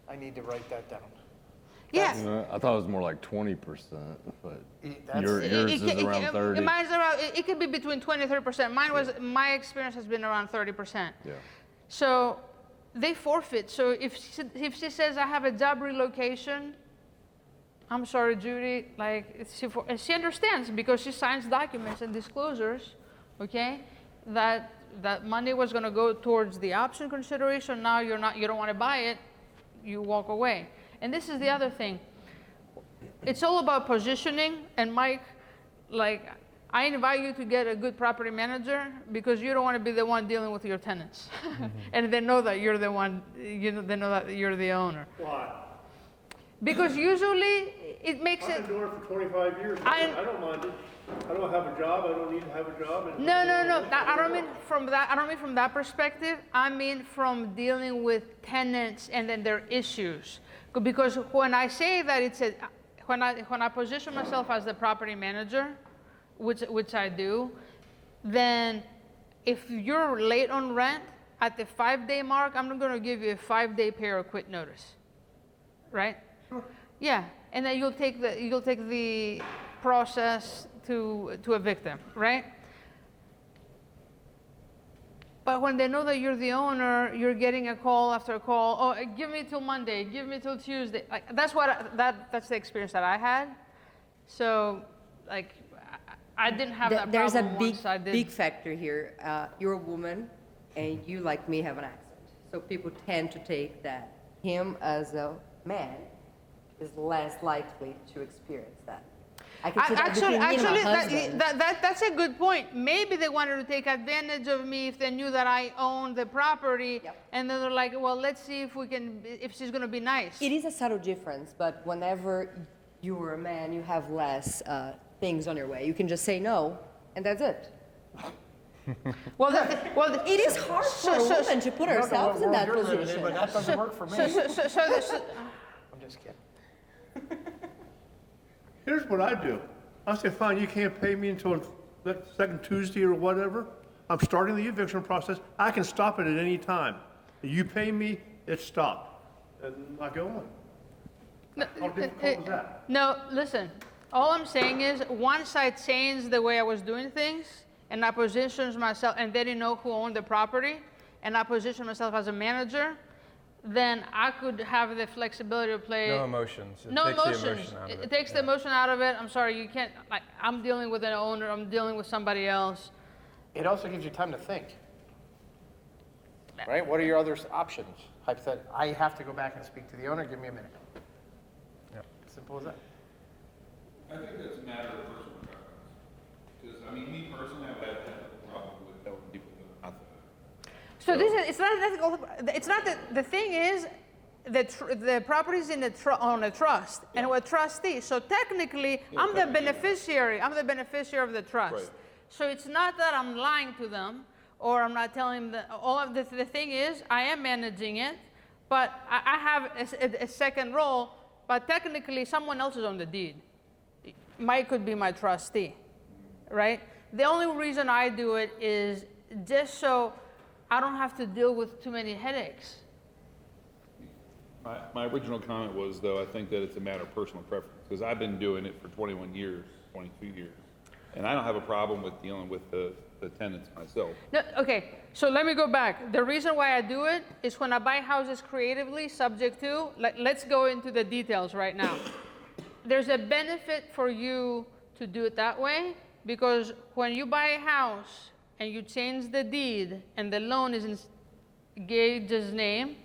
I need to write that down. Yeah. I thought it was more like 20%, but yours is around 30. Mine's around, it could be between 20 and 30%. My experience has been around 30%. Yeah. So they forfeit. So if she says, I have a job relocation, I'm sorry, Judy, she understands because she signs documents and disclosures, okay, that money was going to go towards the option consideration. Now you don't want to buy it, you walk away. And this is the other thing. It's all about positioning. And Mike, I invite you to get a good property manager because you don't want to be the one dealing with your tenants. And they know that you're the one, they know that you're the owner. Why? Because usually it makes it. I've been doing it for 25 years. I don't mind it. I don't have a job. I don't need to have a job. No. I don't mean from that. I don't mean from that perspective. I mean from dealing with tenants and then their issues. Because when I say that when I position myself as the property manager, which I do, then if you're late on rent at the 5-day mark, I'm not going to give you a 5-day pay or quit notice, right? Yeah, and then you'll take the process to evict them, right? But when they know that you're the owner, you're getting a call after a call. Oh, give me till Monday. Give me till Tuesday. That's the experience that I had. So, I didn't have that There's a problem once I did. big factor here. You're a woman, and you, like me, have an accent. So people tend to take that him as a man is less likely to experience that. I can see that between me and my husband. That's a good point. Maybe they wanted to take advantage of me if they knew that I owned the property, and then they're like, well, let's see if she's going to be nice. It is a subtle difference, but whenever you're a man, you have less things on your way. You can just say no, and that's it. Well, it is hard for a woman to put ourselves in that position. But that doesn't work for me. I'm just kidding. Here's what I do. I say, fine, you can't pay me until the second Tuesday or whatever. I'm starting the eviction process. I can stop it at any time. You pay me, it's stopped. And I go on. How difficult is that? No, listen. All I'm saying is, once I changed the way I was doing things, and I positioned myself, and they didn't know who owned the property, and I positioned myself as a manager, then I could have the flexibility to play. No emotions. It No takes the emotions. emotion out of It takes the emotion out of it. I'm sorry, you can't. Like, I'm dealing with an owner. I'm dealing with somebody else. It also gives you time to think. Right? What are your other options? Hypothetically, I have to go back and speak to the owner. Give me a minute. Yep. Simple as that. I think that's a matter of personal preference. Because, I mean, me personally, I've had a problem with telling people that I'm not there. So this is, it's not the thing is, the property's on a trust, and we're trustees. So technically, I'm the beneficiary. I'm the beneficiary of the trust. Right. So it's not that I'm lying to them, or I'm not telling them. All of the thing is, I am managing it, but I have a second role. But technically, someone else is on the deed. Mike could be my trustee, right? The only reason I do it is just so I don't have to deal with too many headaches. My original comment was, though, I think that it's a matter of personal preference, because I've been doing it for 21 years, 22 years, and I don't have a problem with dealing with the tenants myself. No, okay, so let me go back. The reason why I do it is when I buy houses creatively, subject to, let's go into the details right now. There's a benefit for you to do it that way, because when you buy a house and you change the deed and the loan is in Gage's name,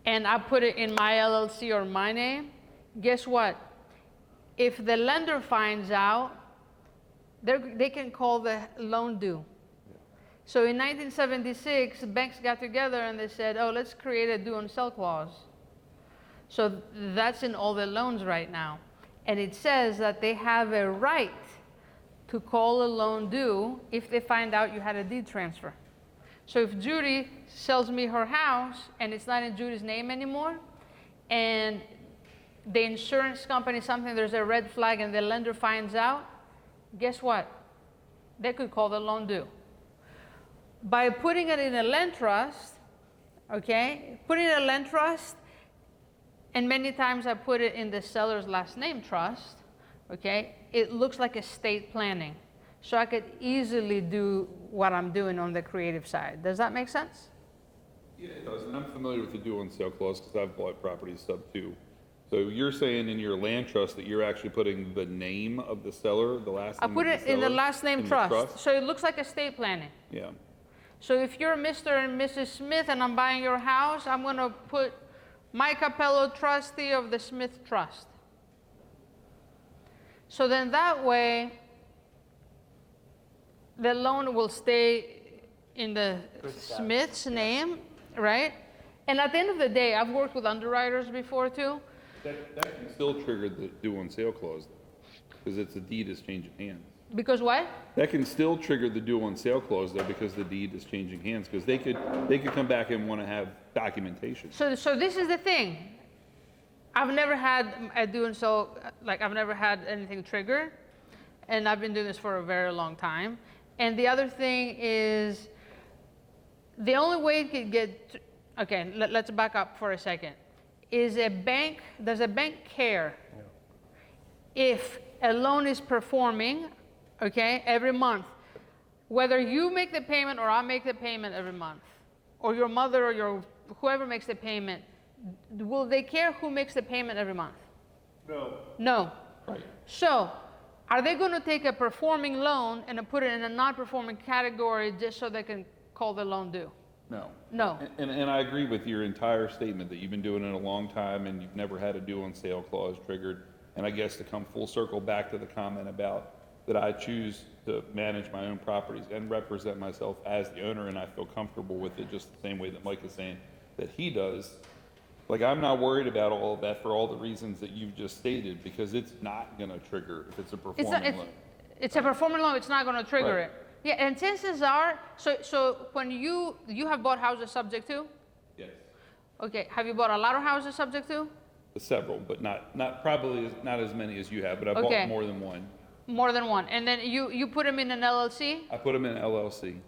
and I put it in my LLC or my name, guess what? If the lender finds out, they can call the loan due. So in 1976, banks got together and they said, oh, let's create a due on sell clause. So that's in all the loans right now. And it says that they have a right to call a loan due if they find out you had a deed transfer. So if Judy sells me her house and it's not in Judy's name anymore, and the insurance company, there's a red flag and the lender finds out, guess what? They could call the loan due. By putting it in a land trust, okay, putting it in a land trust, and many times I put it in the seller's last name trust, okay, it looks like estate planning. So I could easily do what I'm doing on the creative side. Does that make sense? Yeah, it does, and I'm familiar with the due on sale clause, because I've bought properties sub-2. So you're saying in your land trust that you're actually putting the name of the seller, the last name I put of the it in the seller last name in the trust. So it looks like estate planning. Yeah. So if you're Mr. and Mrs. Smith and I'm buying your house, I'm going to put my Cappello trustee of the Smith Trust. So then that way, the loan will stay in the Smith's name, right? And at the end of the day, I've worked with underwriters before too. That can still trigger the due on sale clause, because it's a deed is changing hands. Because what? That can still trigger the due on sale clause, though, because the deed is changing hands, because they could come back and want to have documentation. So this is the thing. I've never had a due and so, like I've never had anything trigger, and I've been doing this for a very long time. And the other thing is, the only way it could get, okay, let's back up for a second. Does a bank care if a loan is performing, okay, every month? Whether you make the payment or I make the payment every month, or your mother or whoever makes the payment, will they care who makes the payment every month? No. No. Right. So are they going to take a performing loan and put it in a non-performing category just so they can call the loan due? No. No. And I agree with your entire statement that you've been doing it a long time and you've never had a due on sale clause triggered. And I guess to come full circle back to the comment about that I choose to manage my own properties and represent myself as the owner, and I feel comfortable with it just the same way that Mike is saying that he does. Like, I'm not worried about all of that for all the reasons that you've just stated, because it's not gonna trigger if it's a performing loan. It's a performing loan, it's not going to trigger Right. it. Yeah, and chances are, so when you have bought houses subject to? Yes. Okay, have you bought a lot of houses subject to? Several, but not probably not as many as you have, but I Okay. bought more than one. More than one. And then you put them in an LLC? I put them in LLC.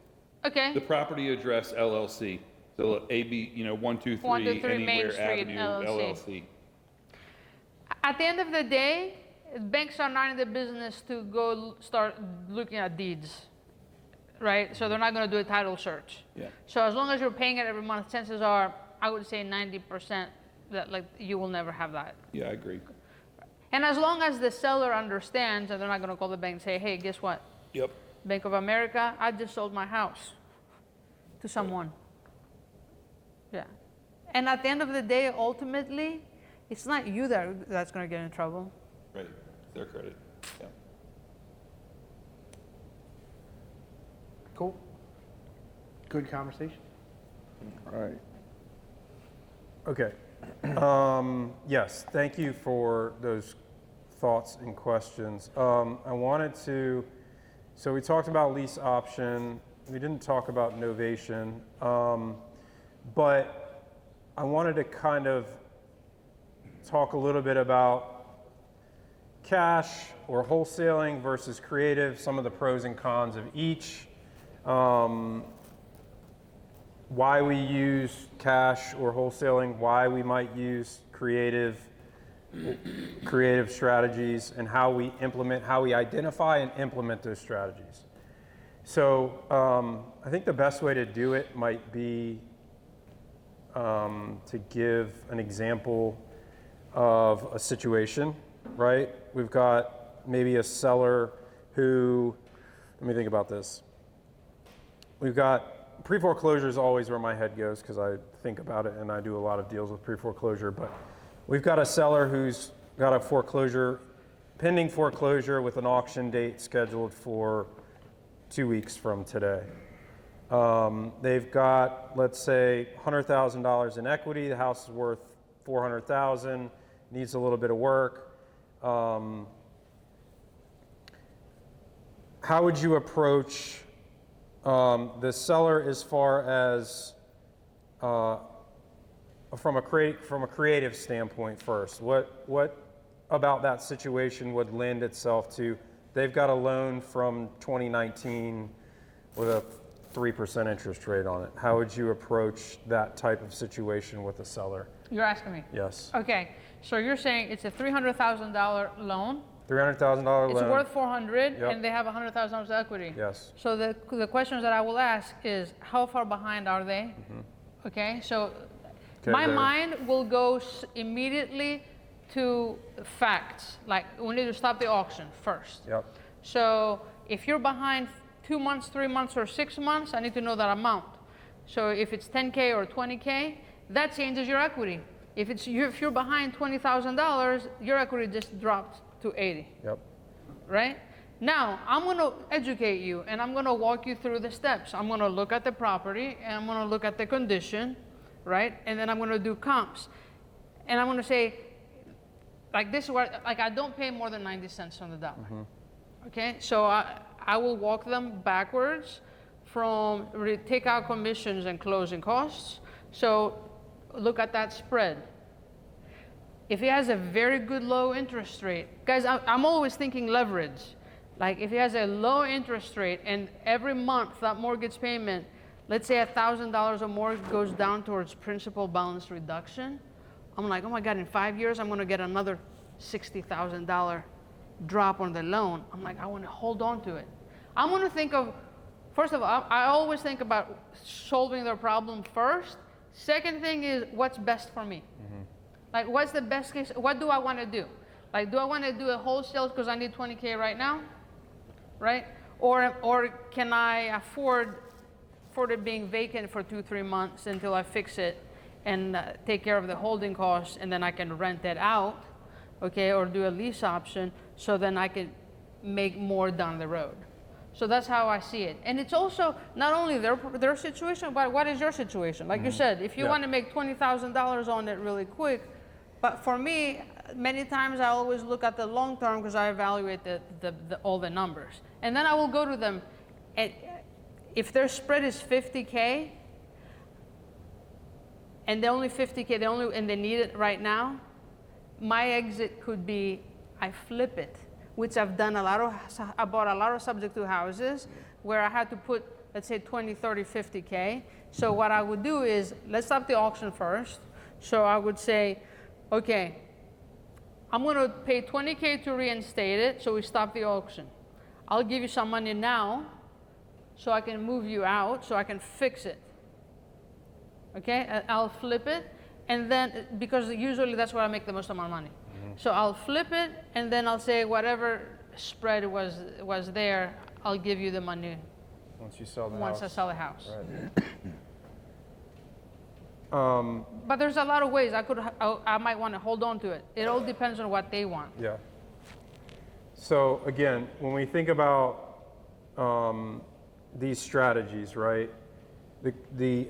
Okay. The property address LLC, so AB, 123 123 Main Anywhere Street, Avenue LLC. LLC. At the end of the day, banks are not in the business to go start looking at deeds, right? So they're not going to do a title search. Yeah. So as long as you're paying it every month, chances are, I would say 90% that you will never have that. Yeah, I agree. And as long as the seller understands, and they're not going to call the bank and say, hey, guess what? Yep. Bank of America, I just sold my house to someone. Yeah. And at the end of the day, ultimately, it's not you that's going to get in trouble. Right, it's their credit. Yeah. Cool. Good conversation. All right. Okay. Yes, thank you for those thoughts and questions. I wanted to, so we talked about lease option. We didn't talk about novation, but I wanted to kind of talk a little bit about cash or wholesaling versus creative, some of the pros and cons of each. Why we use cash or wholesaling, why we might use creative strategies, and how we identify and implement those strategies. So I think the best way to do it might be to give an example of a situation, right? We've got maybe a seller who, let me think about this. We've got pre-foreclosure is always where my head goes because I think about it and I do a lot of deals with pre-foreclosure, but we've got a seller who's got a pending foreclosure with an auction date scheduled for 2 weeks from today. They've got, let's say, $100,000 in equity. The house is worth $400,000, needs a little bit of work. How would you approach the seller as far as from a creative standpoint first? What about that situation would lend itself to, they've got a loan from 2019 with a 3% interest rate on it. How would you approach that type of situation with a seller? You're asking me? Yes. Okay, so you're saying it's a $300,000 loan. $300,000 loan. It's worth $400,000, Yep. and they have $100,000 of equity. Yes. So the questions that I will ask is, how far behind are they? Okay, so my mind will go immediately to facts. Like, we need to stop the auction first. Yep. So if you're behind 2 months, 3 months, or 6 months, I need to know that amount. So if it's 10K or 20K, that changes your equity. If you're behind $20,000, your equity just dropped to 80. Yep. Right? Now, I'm going to educate you, and I'm going to walk you through the steps. I'm going to look at the property, and I'm going to look at the condition, right? And then I'm going to do comps. And I'm going to say, like, this is where, like, I don't pay more than 90 cents on the dollar. Okay? So I will walk them backwards from take out commissions and closing costs. So look at that spread. If he has a very good low interest rate, guys, I'm always thinking leverage. Like, if he has a low interest rate and every month that mortgage payment, let's say $1,000 or more goes down towards principal balance reduction, I'm like, oh my God, in 5 years, I'm gonna get another $60,000 drop on the loan. I'm like, I wanna hold on to it. I'm gonna think of, first of all, I always think about solving their problem first. Second thing is, what's best for me? Like, what's the best case? What do I want to do? Like, do I want to do a wholesale because I need 20K right now, right? Or can I afford it being vacant for 2-3 months until I fix it and take care of the holding costs, and then I can rent it out, okay, or do a lease option, so then I can make more down the road. So that's how I see it. And it's also not only their situation, but what is your situation? Like you said, if you want to make $20,000 on it really quick, but for me, many times I always look at the long term because I evaluate all the numbers. And then I will go to them, and if their spread is 50K, and they're only 50K, and they need it right now, my exit could be I flip it, which I've done I bought a lot of subject to houses where I had to put, let's say 20, 30, 50K. So what I would do is, let's stop the auction first. So I would say, okay, I'm gonna pay 20K to reinstate it, so we stop the auction. I'll give you some money now so I can move you out, so I can fix it. Okay, I'll flip it, and then, because usually that's where I make the most amount of money. So I'll flip it, and then I'll say whatever spread was there, I'll give you the money Once you sell the house. once I sell the house. Right. But there's a lot of ways I might want to hold on to it. It all depends on what they want. Yeah. So again, when we think about these strategies, right? The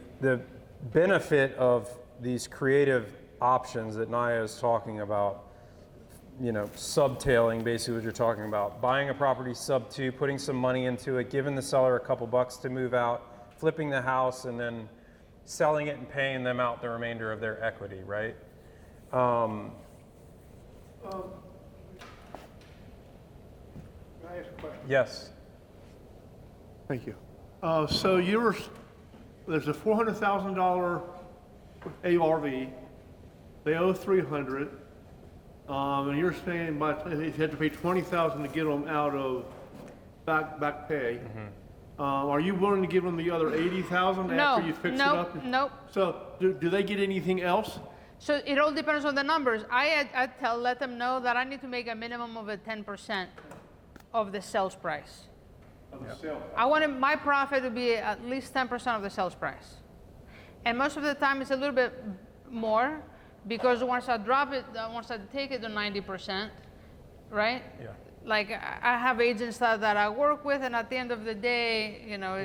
benefit of these creative options that Naya is talking about, you know, subtailing, basically what you're talking about, buying a property sub 2, putting some money into it, giving the seller a couple bucks to move out, flipping the house, and then selling it and paying them out the remainder of their equity, right? Can I ask a question? Yes. Thank you. So there's a $400,000 ARV. They owe $300,000, and you're saying you had to pay $20,000 to get them out of back pay. Are you willing to give them the other $80,000 after you fix it up? Nope. So do they get anything else? So it all depends on the numbers. I let them know that I need to make a minimum of 10% of the sales price. Of the sale? I wanted my profit to be at least 10% of the sales price. And most of the time it's a little bit more, because once I take it to 90%, right? Yeah. Like, I have agents that I work with, and at the end of the day, you know,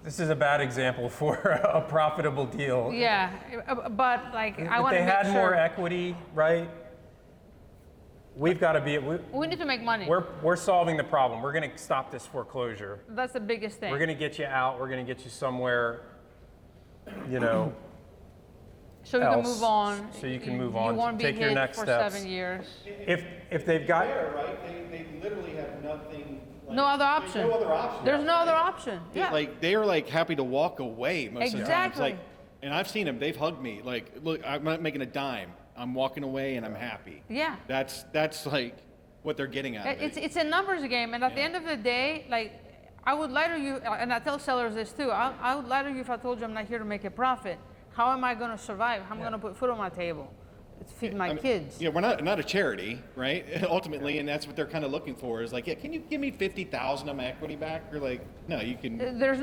This is a bad example for a profitable deal. yeah, but like, I If want they to make had sure. more equity, right? We've got to be. We need to make money. We're solving the problem. We're going to stop this foreclosure. That's the biggest thing. We're going to get you out. We're going to get you somewhere, you know. So you can else, move on. so you can move on, You won't be take your hit next for steps. 7 years. If they've got. Right? They literally have nothing. No other option. No other option. There's no other option. Yeah. Like, they are like happy to walk away most of the time. It's Exactly. like, and I've seen them, they've hugged me. Like, look, I'm not making a dime. I'm walking away and I'm happy. Yeah. That's like what they're getting out of it. It's a numbers game, and at the end of the day, like, I would lie to you, and I tell sellers this too. I would lie to you if I told you I'm not here to make a profit. How am I going to survive? How am I going to put food on my table? It's feed my kids. Yeah, we're not a charity, right? Ultimately, and that's what they're kind of looking for. Is like, yeah, can you give me $50,000 of my equity back? Or like, no, you can. It's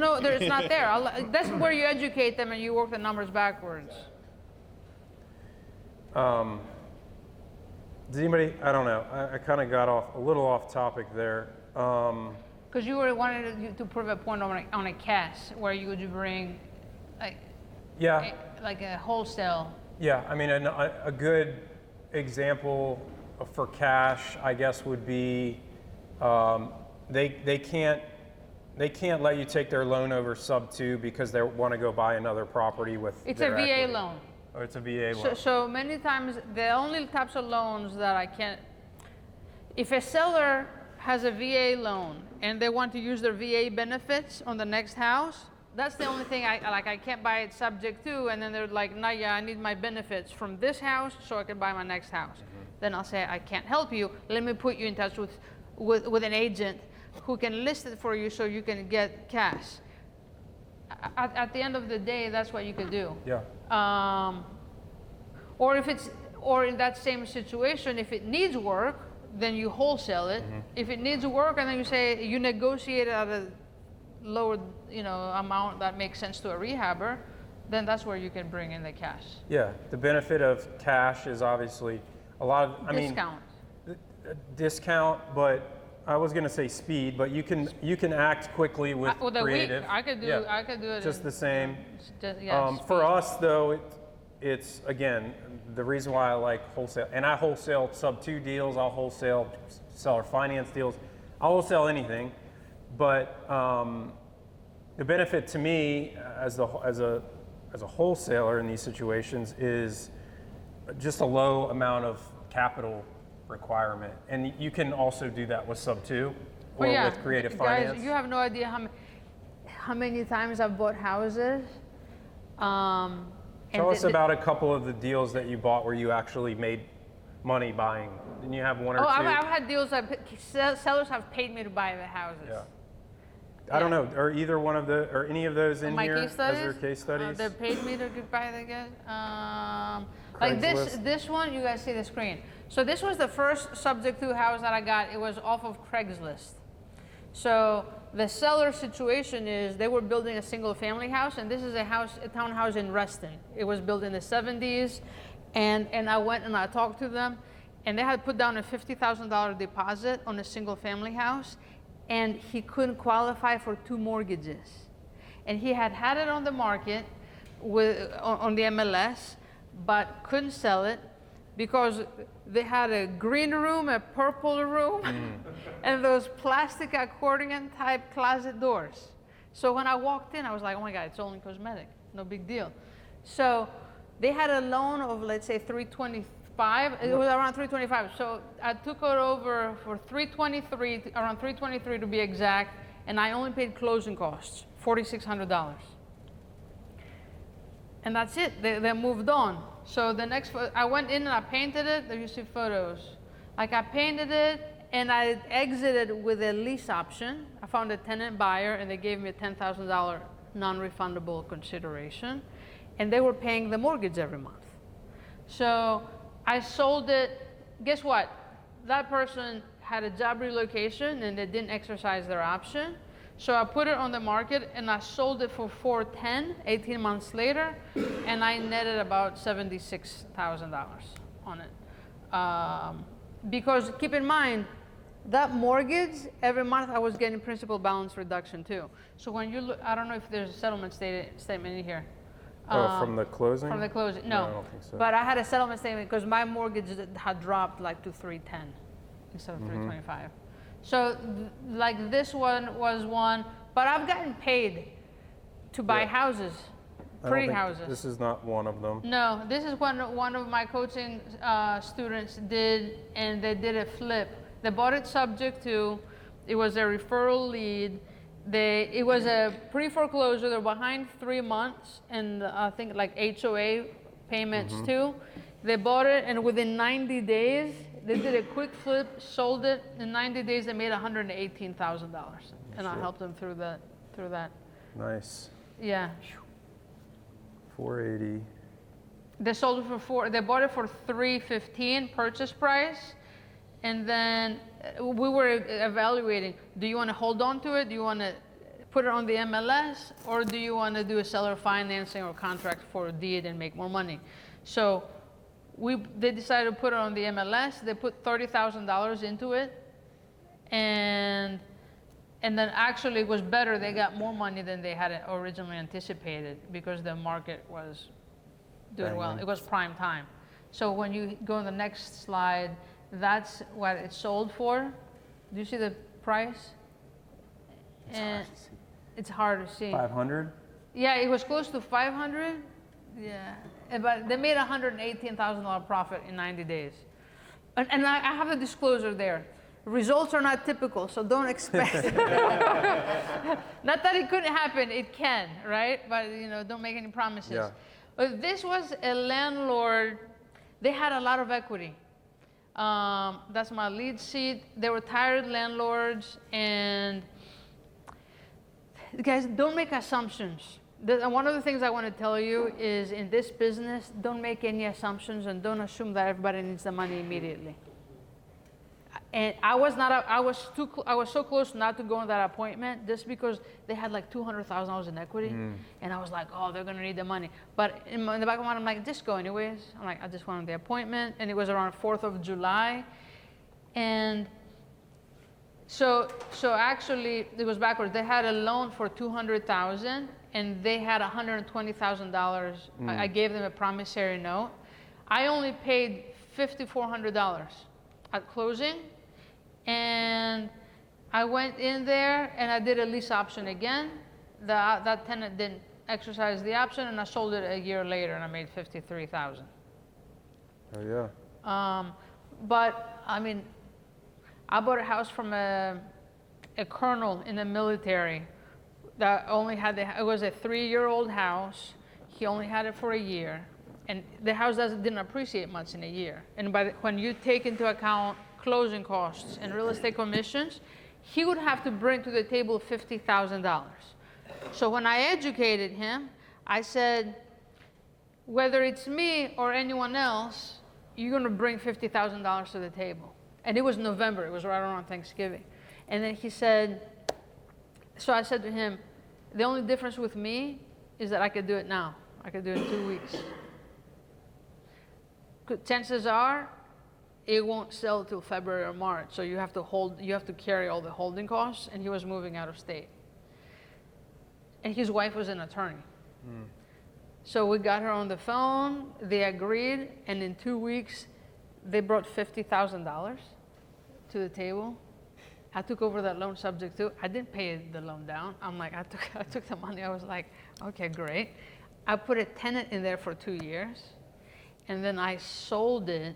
not there. That's where you educate them and you work the numbers backwards. Does anybody? I don't know. I kind of got a little off topic there. Because you were wanting to prove a point on a cash where you would bring, like, Yeah. like a wholesale. Yeah, I mean, a good example for cash, I guess, would be they can't let you take their loan over sub 2 because they want to go buy another property with. It's their a VA equity. loan. Or it's a VA loan. So many times, the only types of loans that I can't, if a seller has a VA loan and they want to use their VA benefits on the next house, that's the only thing I can't buy it subject to, and then they're like, nah, yeah, I need my benefits from this house so I can buy my next house. Then I'll say, I can't help you. Let me put you in touch with an agent who can list it for you so you can get cash. At the end of the day, that's what you could do. Yeah. Or if it's, or in that same situation, if it needs work, then you wholesale it. If it needs work, and then you say you negotiate at a lower, amount that makes sense to a rehabber, then that's where you can bring in the cash. Yeah, the benefit of cash is obviously a lot of, Discount. discount, but I was gonna say speed, but you can act quickly with With a week, creative. I could do it. Just the same. Yeah, For us though, it's again, the reason why I like wholesale, and I wholesale sub 2 deals, I'll wholesale seller finance deals, I'll wholesale anything, but the benefit to me as a wholesaler in these situations is just a low amount of capital requirement, and you can also do that with sub 2 or with creative finance. Guys, you have no idea how many times I've bought houses. Tell us about a couple of the deals that you bought where you actually made money buying. Didn't you have one or two? I've had deals that sellers have paid me to buy the houses. Yeah. I don't know, are either one of the, or any of those in My here case studies? as your case studies? They paid me to buy the guys. Like Craigslist? this one, you guys see the screen. So this was the first subject to house that I got. It was off of Craigslist. So the seller situation is they were building a single family house, and this is a townhouse in Reston. It was built in the 70s, and I went and I talked to them, and they had put down a $50,000 deposit on a single family house, and he couldn't qualify for 2 mortgages. And he had it on the market on the MLS, but couldn't sell it because they had a green room, a purple room, and those plastic accordion type closet doors. So when I walked in, I was like, oh my God, it's only cosmetic, no big deal. So they had a loan of, let's say, $325. It was around $325. So I took it over for $323, around $323 to be exact, and I only paid closing costs, $4,600. And that's it. They moved on. So the next, I went in and I painted it. There you see photos. Like I painted it and I exited with a lease option. I found a tenant buyer and they gave me a $10,000 non-refundable consideration. And they were paying the mortgage every month. So I sold it. Guess what? That person had a job relocation and they didn't exercise their option. So I put it on the market and I sold it for $410, 18 months later, and I netted about $76,000 on it. Because keep in mind, that mortgage, every month I was getting principal balance reduction too. So when you look, I don't know if there's a settlement statement in here. From the closing? From the closing, no. I don't think so. But I had a settlement statement because my mortgage had dropped like to $310 instead of $325. So like this one was one, but I've gotten paid to buy houses, pretty houses. This is not one of them. No, this is one of my coaching students did, and they did a flip. They bought it subject to, it was a referral lead. It was a pre-foreclosure, they're behind 3 months, and I think like HOA payments too. They bought it, and within 90 days, they did a quick flip, sold it. In 90 days, they made $118,000, and I helped them through that. Nice. Yeah. 480. They sold it they bought it for $315 purchase price, and then we were evaluating, do you want to hold on to it? Do you want to put it on the MLS, or do you want to do a seller financing or contract for a deed and make more money? So they decided to put it on the MLS. They put $30,000 into it, and then actually it was better. They got more money than they had originally anticipated because the market was doing well. It was prime time. So when you go on the next slide, that's what it sold for. Do you see the price? It's hard to see. 500? Yeah, it was close to 500. Yeah, but they made $118,000 profit in 90 days. And I have a disclosure there. Results are not typical, so don't expect. Not that it couldn't happen, it can, right? But don't make any promises. Yeah. But this was a landlord. They had a lot of equity. That's my lead seat. They were tired landlords, and guys, don't make assumptions. And one of the things I want to tell you is in this business, don't make any assumptions and don't assume that everybody needs the money immediately. And I was so close not to go on that appointment just because they had like $200,000 in equity, and I was like, oh, they're gonna need the money. But in the back of my mind, I'm like, just go anyways. I'm like, I just wanted the appointment, and it was around 4th of July, and so actually it was backwards. They had a loan for $200,000, and they had $120,000. I gave them a promissory note. I only paid $5,400 at closing, and I went in there and I did a lease option again. That tenant didn't exercise the option, and I sold it a year later, and I made $53,000. Oh yeah. But I mean, I bought a house from a colonel in the military that only had it was a 3-year-old house. He only had it for a year, and the house didn't appreciate much in a year. And when you take into account closing costs and real estate commissions, he would have to bring to the table $50,000. So when I educated him, I said, whether it's me or anyone else, you're going to bring $50,000 to the table. And it was November. It was right around Thanksgiving. And then he said, so I said to him, the only difference with me is that I could do it now. I could do it in 2 weeks. Chances are, it won't sell till February or March. So you have to carry all the holding costs, and he was moving out of state. And his wife was an attorney. So we got her on the phone, they agreed, and in 2 weeks, they brought $50,000 to the table. I took over that loan subject to, I didn't pay the loan down. I'm like, I took the money, I was like, okay, great. I put a tenant in there for 2 years, and then I sold it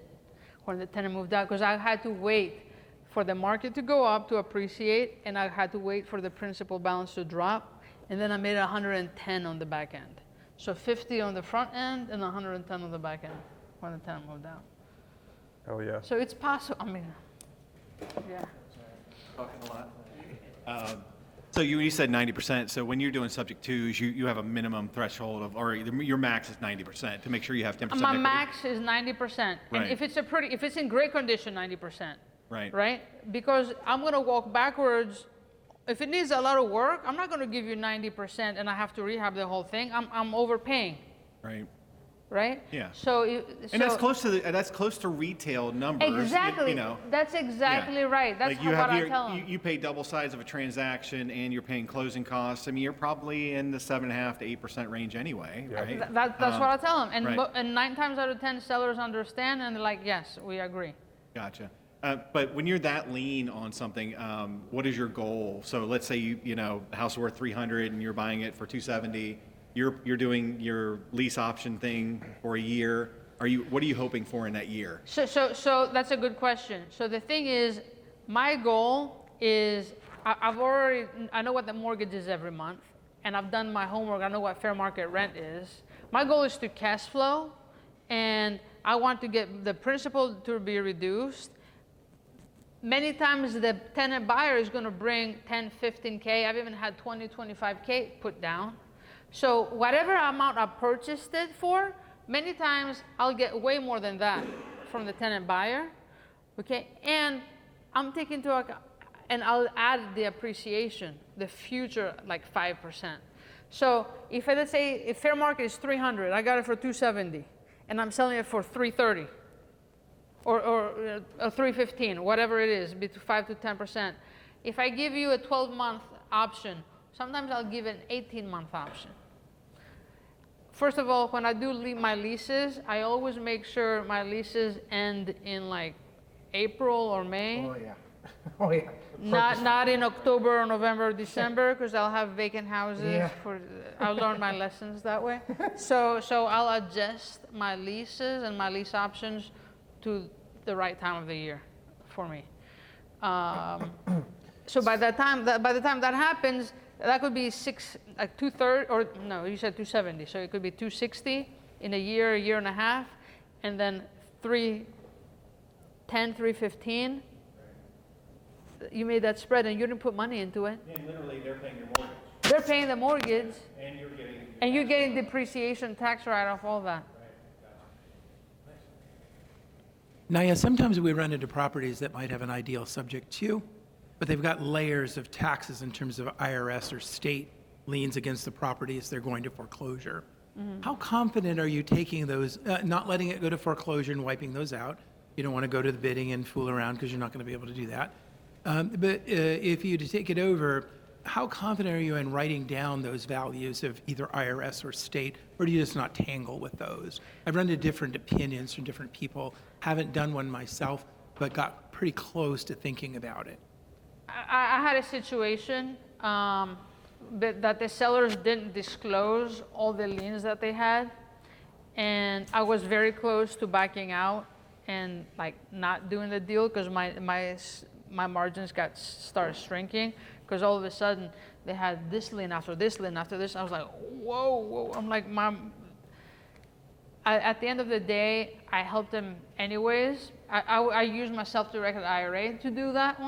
when the tenant moved out, because I had to wait for the market to go up to appreciate, and I had to wait for the principal balance to drop, and then I made 110 on the back end. So 50 on the front end and 110 on the back end when the tenant moved out. Oh yeah. So it's possible. I mean, yeah. Talking a lot. So you said 90%. So when you're doing subject twos, you have a minimum threshold of, or your max is 90% to make sure you have 10% My equity? max is 90%. Right. And if it's in great condition, 90%. Right. Right? Because I'm going to walk backwards. If it needs a lot of work, I'm not going to give you 90% and I have to rehab the whole thing. I'm overpaying. Right. Right? Yeah. And that's close to retail numbers. Exactly. You know. That's exactly right. That's Like you what have I tell them. you pay double size of a transaction and you're paying closing costs. I mean, you're probably in the 7.5% to 8% range anyway, right? That's what I tell them. And, right. and 9 times out of 10 sellers understand and they're like, yes, we agree. Gotcha. But when you're that lean on something, what is your goal? So let's say you know house worth 300 and you're buying it for 270. You're doing your lease option thing for a year. What are you hoping for in that year? So that's a good question. So the thing is, my goal is I know what the mortgage is every month, and I've done my homework. I know what fair market rent is. My goal is to cash flow, and I want to get the principal to be reduced. Many times the tenant buyer is going to bring 10, 15K. I've even had 20, 25K put down. So whatever amount I purchased it for, many times I'll get way more than that from the tenant buyer, okay? And I'm taking into account, and I'll add the appreciation, the future, like 5%. So let's say if fair market is 300, I got it for 270, and I'm selling it for 330, or 315, whatever it is, between 5 to 10%. If I give you a 12-month option, sometimes I'll give an 18-month option. First of all, when I do my leases, I always make sure my leases end in like April or May. Oh yeah. Oh yeah. Not in October or November or December, because I'll have vacant houses. Yeah. I'll learn my lessons that way. So I'll adjust my leases and my lease options to the right time of the year for me. So by the time that happens, that could be 2/3, or no, you said 270. So it could be 260 in a year and a half, and then 310, 315. You made that spread, and you didn't put money into it. And literally, they're paying your mortgage. they're paying the mortgage, and you're getting depreciation tax write-off, all that. Now, yeah, sometimes we run into properties that might have an ideal subject to, but they've got layers of taxes in terms of IRS or state liens against the property as they're going to foreclosure. How confident are you taking those, not letting it go to foreclosure and wiping those out? You don't want to go to the bidding and fool around because you're not going to be able to do that. But if you to take it over, how confident are you in writing down those values of either IRS or state, or do you just not tangle with those? I've run into different opinions from different people. Haven't done one myself, but got pretty close to thinking about it. I had a situation that the sellers didn't disclose all the liens that they had, and I was very close to backing out and like not doing the deal because my margins started shrinking because all of a sudden they had this lien after this lien after this. I was like, whoa. I'm like, Mom. At the end of the day, I helped them anyways. I used my self-directed IRA to do that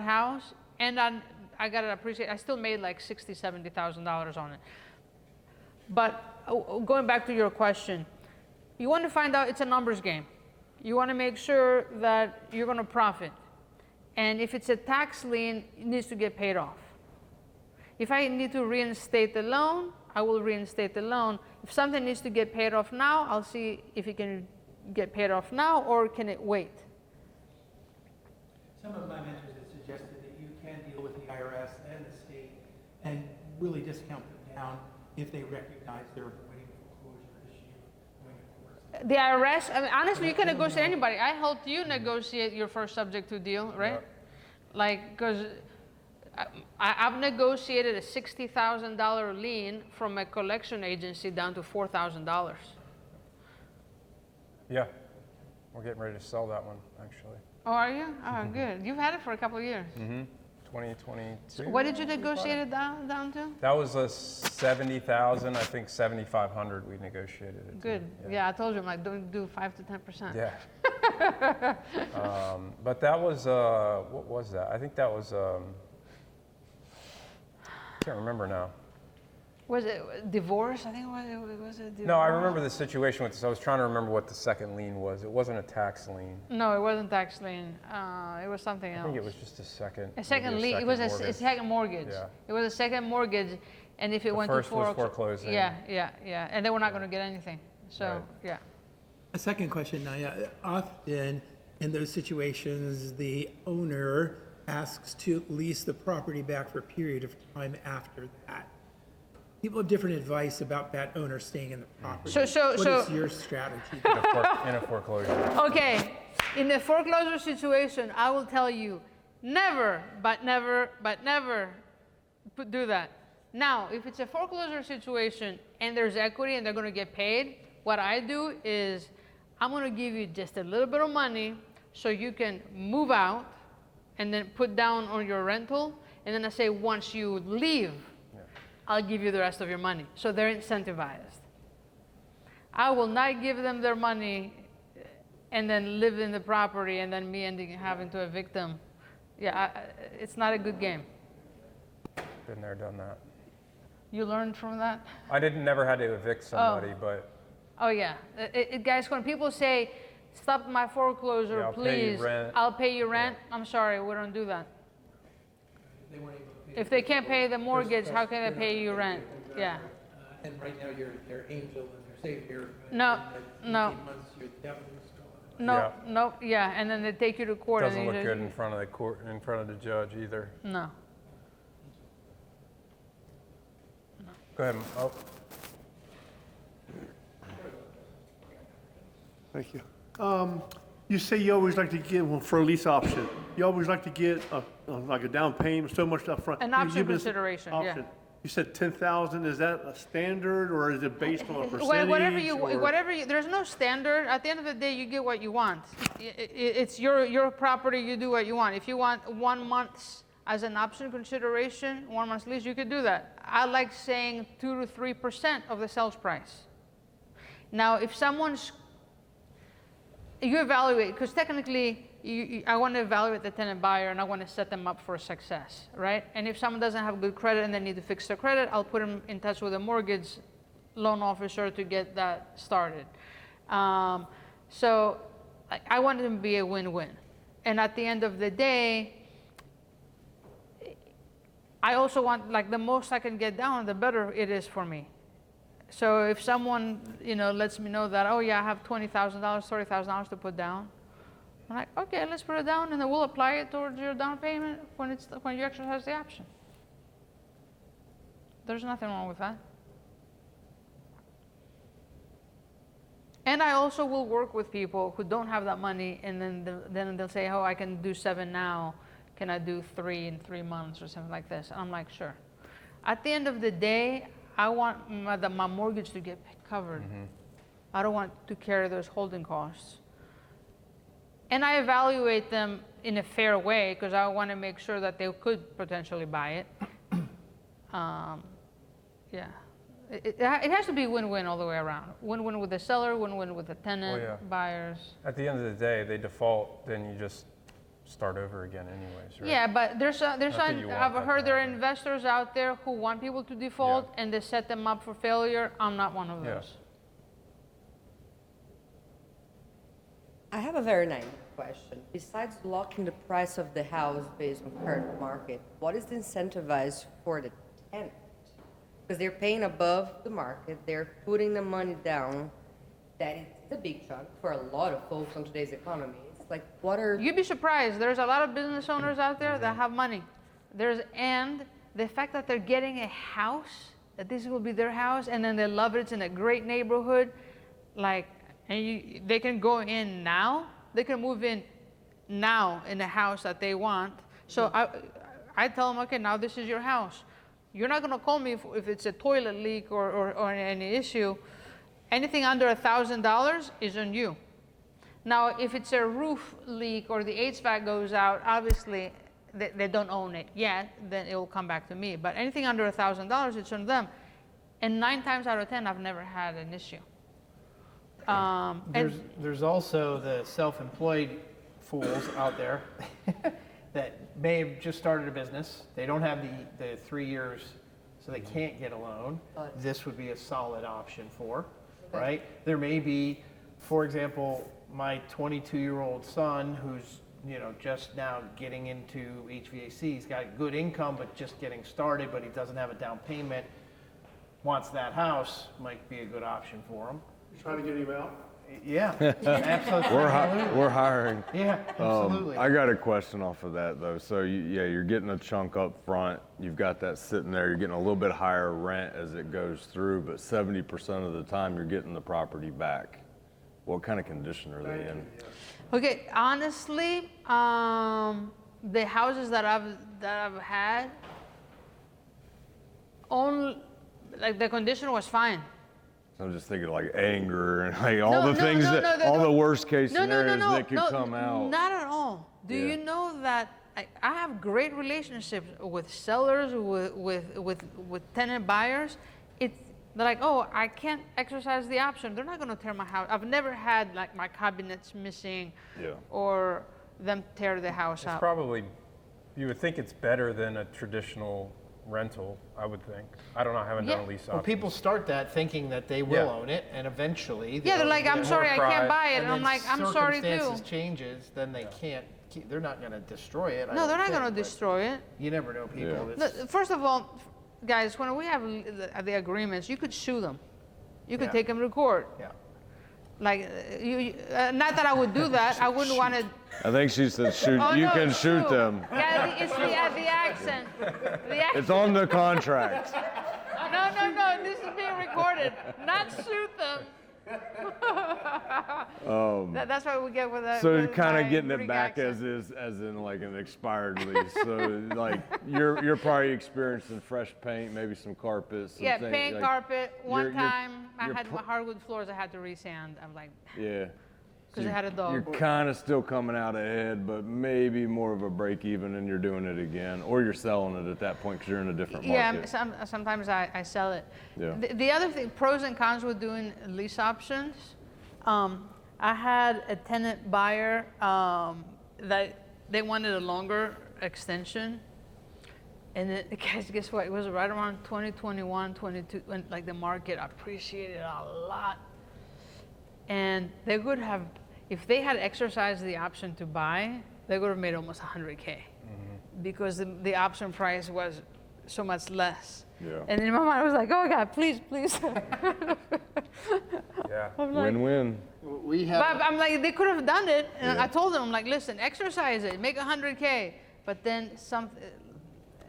house, and I got to appreciate. I still made like $60,000, $70,000 on it. But going back to your question, you want to find out it's a numbers game. You want to make sure that you're going to profit, and if it's a tax lien, it needs to get paid off. If I need to reinstate the loan, I will reinstate the loan. If something needs to get paid off now, I'll see if it can get paid off now or can it wait. Some of my mentors have suggested that you can deal with the IRS and the state and really discount them down if they recognize they're avoiding foreclosure issue. The IRS, I mean, honestly, you can negotiate anybody. I helped you negotiate your first subject to deal, right? Yep. Like, because I've negotiated a $60,000 lien from a collection agency down to $4,000. Yeah, we're getting ready to sell that one, actually. Oh, are you? Oh, good. You've had it for a couple of years. 2022. What did you negotiate it down to? That was a 70,000, I think 7,500 we negotiated it to. Good. Yeah, I told you, I'm like, don't do 5 to 10%. Yeah. But that was, what was that? I think that was, can't remember now. Was it divorce? I think it was a divorce. No, I remember the situation with this. I was trying to remember what the second lien was. It wasn't a tax lien. No, it wasn't tax lien. It was something else. I think it was just a second. A second lien. It was a second mortgage. Yeah. It was a second mortgage, and if it went to first was foreclosing. Yeah, and they were not going to get anything. So Right. yeah. A second question, Naya. Often in those situations, the owner asks to lease the property back for a period of time after that. People have different advice about that owner staying in the property. What is your strategy? In a foreclosure. Okay, in the foreclosure situation, I will tell you, never do that. Now, if it's a foreclosure situation and there's equity and they're going to get paid, what I do is I'm going to give you just a little bit of money so you can move out and then put down on your rental. And then I say, once you leave, I'll give you the rest of your money. So they're incentivized. I will not give them their money and then live in the property and then me having to evict them. Yeah, it's not a good game. Been there, done that. You learned from that? I never had to evict somebody, but. Oh yeah, guys, when people say, stop my foreclosure, Yeah, please, I'll pay you rent. Yeah. I'm sorry, we don't do that. If they can't pay the mortgage, how can they pay you rent? Yeah. And right now, you're their angel and their savior. No. Months, you're the devil. Yeah, and then they take you to court. Doesn't look good in front of the court, in front of the judge either. No. Go ahead. Oh. Thank you. You say you always like to get, well, for a lease option, you always like to get like a down payment, so much up front. An option consideration, yeah. You said 10,000, is that a standard or is it based on a percentage? Whatever you, there's no standard. At the end of the day, you get what you want. It's your property, you do what you want. If you want 1 month as an option consideration, 1 month's lease, you could do that. I like saying 2 to 3% of the sales price. Now, if you evaluate, because technically I want to evaluate the tenant buyer and I want to set them up for success, right? And if someone doesn't have good credit and they need to fix their credit, I'll put them in touch with a mortgage loan officer to get that started. So I want it to be a win-win. And at the end of the day, I also want, like, the most I can get down, the better it is for me. So if someone, lets me know that, oh yeah, I have $20,000, $30,000 to put down, I'm like, okay, let's put it down, and then we'll apply it towards your down payment when you exercise the option. There's nothing wrong with that. And I also will work with people who don't have that money, and then they'll say, oh, I can do 7 now. Can I do 3 in 3 months or something like this? And I'm like, sure. At the end of the day, I want my mortgage to get covered. I don't want to carry those holding costs. And I evaluate them in a fair way because I want to make sure that they could potentially buy it. Yeah. It has to be win-win all the way around. Win-win with the seller, win-win with the tenant, buyers. At the end of the day, they default, then you just start over again anyways, right? Yeah, but I've heard there are happen. investors out there who want people to default and they set them up for failure. I'm not one of those. I have a very naive question. Besides locking the price of the house based on current market, what is the incentivize for the tenant? Because they're paying above the market, they're putting the money down. That is a big chunk for a lot of folks on today's economy. It's like, what are... You'd be surprised. There's a lot of business owners out there that have money. And the fact that they're getting a house, that this will be their house, and then they love it, it's in a great neighborhood, they can go in now. They can move in now in the house that they want. So I tell them, okay, now this is your house. You're not going to call me if it's a toilet leak or any issue. Anything under $1,000 is on you. Now, if it's a roof leak or the HVAC goes out, obviously they don't own it yet, then it will come back to me. But anything under $1,000, it's on them. And 9 times out of 10, I've never had an issue. There's also the self-employed fools out there that may have just started a business. They don't have the 3 years, so they can't get a loan. This would be a solid option for, right? There may be, for example, my 22-year-old son who's just now getting into HVAC. He's got good income, but just getting started, but he doesn't have a down payment. Wants that house, might be a good option for him. You trying to get him out? Yeah, absolutely. We're hiring. Yeah, absolutely. I got a question off of that though. So you're getting a chunk up front. You've got that sitting there. You're getting a little bit higher rent as it goes through, but 70% of the time you're getting the property back. What kind of condition are they in? Okay, honestly, the houses that I've had, the condition was fine. I'm just thinking like anger and all the worst case scenarios that could come out. Not at all. Do you know that I have great relationships with sellers, with tenant buyers. They're like, oh, I can't exercise the option. They're not going to tear my house. I've never had my cabinets missing or them tear the house out. Probably, you would think it's better than a traditional rental, I would think. I don't know, I haven't done a lease option. Well, people start that thinking that they will own it, and eventually they're like, I'm sorry, I can't buy it. And I'm like, I'm sorry too. Circumstances changes, then they can't. They're not going to destroy it. No, they're not going to destroy it. You never know people. First of all, guys, when we have the agreements, you could sue them. You could take them to court. Yeah. Not that I would do that. I wouldn't want to. I think she said shoot. You can shoot them. Yeah, it's the accent. It's on the contract. No. This is being recorded. Not shoot them. That's why we get with that. So kind of getting it back as in like an expired lease. So like you're probably experiencing fresh paint, maybe some carpets. Paint, carpet. One time I had my hardwood floors I had to resand. I'm like, because I had a dog. You're kind of still coming out ahead, but maybe more of a break even, and you're doing it again, or you're selling it at that point because you're in a different market. Yeah, sometimes I sell it. Yeah. The other thing, pros and cons with doing lease options. I had a tenant buyer that they wanted a longer extension. And then, guess what? It was right around 2021, 22, when like the market appreciated a lot. And they would have, if they had exercised the option to buy, they would have made almost 100K because the option price was so much less. Yeah. And in my mind, I was like, oh God, please. Yeah. I'm like, Win-win. We have. but I'm like, they could have done it. And Yeah. I told them, I'm like, listen, exercise it, make 100K. But then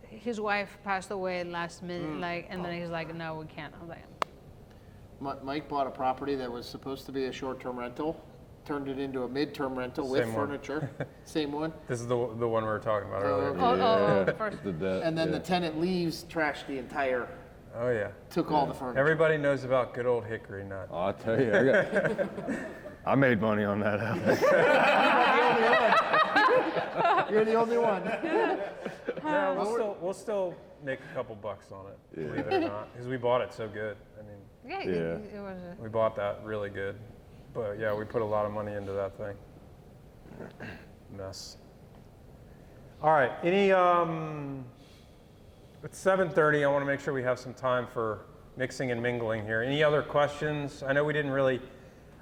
his wife passed away last minute, and then he's like, no, we can't. I'm like, Mike bought a property that was supposed to be a short-term rental, turned it into a mid-term rental with Same one. furniture. Same one. This is the one we were talking about earlier. oh, the first. And then the tenant leaves, trashed the entire, Oh, yeah. took all the furniture. Everybody knows about good old hickory nut. I'll tell you, I made money on that house. You're the only one. Yeah, we'll still make a couple bucks on it, believe it or not, because we bought it so good. I mean, Yeah, Yeah. it was a, we bought that really good. But yeah, we put a lot of money into that thing. Mess. All right, it's 7:30. I want to make sure we have some time for mixing and mingling here. Any other questions? I know we didn't really,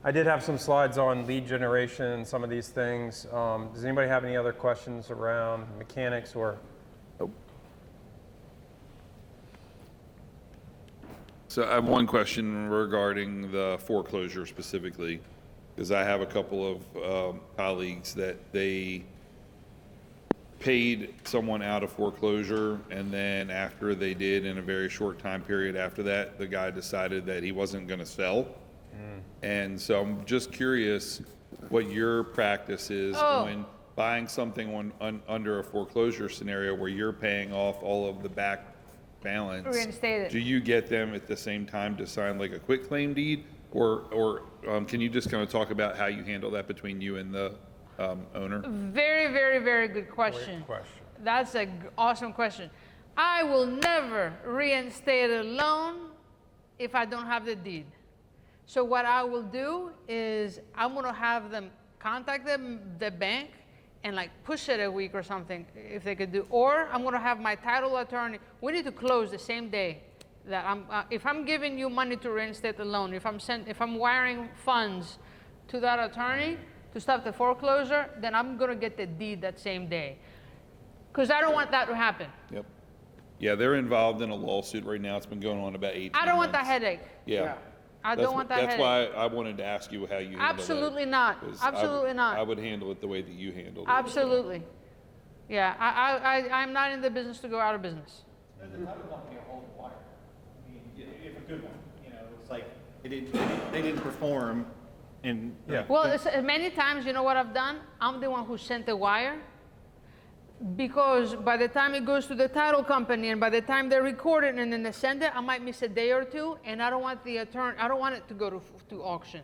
I did have some slides on lead generation and some of these things. Does anybody have any other questions around mechanics or? So I have one question regarding the foreclosure specifically, because I have a couple of colleagues that they paid someone out of foreclosure, and then after they did, in a very short time period after that, the guy decided that he wasn't going to sell. And so I'm just curious what your practice is when buying something under a foreclosure scenario where you're paying off all of the back balance. Reinstate it. Do you get them at the same time to sign like a quick claim deed, or can you just kind of talk about how you handle that between you and the owner? very, very, very good question. Great question. That's an awesome question. I will never reinstate a loan if I don't have the deed. So what I will do is I'm gonna have them contact the bank and like push it a week or something if they could do, or I'm gonna have my title attorney, we need to close the same day that if I'm giving you money to reinstate the loan, if I'm wiring funds to that attorney to stop the foreclosure, then I'm gonna get the deed that same day. Because I don't want that to happen. Yep. Yeah, they're involved in a lawsuit right now. It's been going on about 18 months. I don't want that headache. Yeah. I don't want that That's headache. why I wanted to ask you how you handle that. Absolutely not. 'Cause Absolutely not. I would handle it the way that you handled it. Absolutely. Yeah, I'm not in the business to go out of business. The title company will hold the wire. I mean, if a good one, it's like they didn't perform, and Yeah. Well, many times, you know what I've done? I'm the one who sent the wire. Because by the time it goes to the title company and by the time they record it and then they send it, I might miss a day or two, and I don't want I don't want it to go to auction.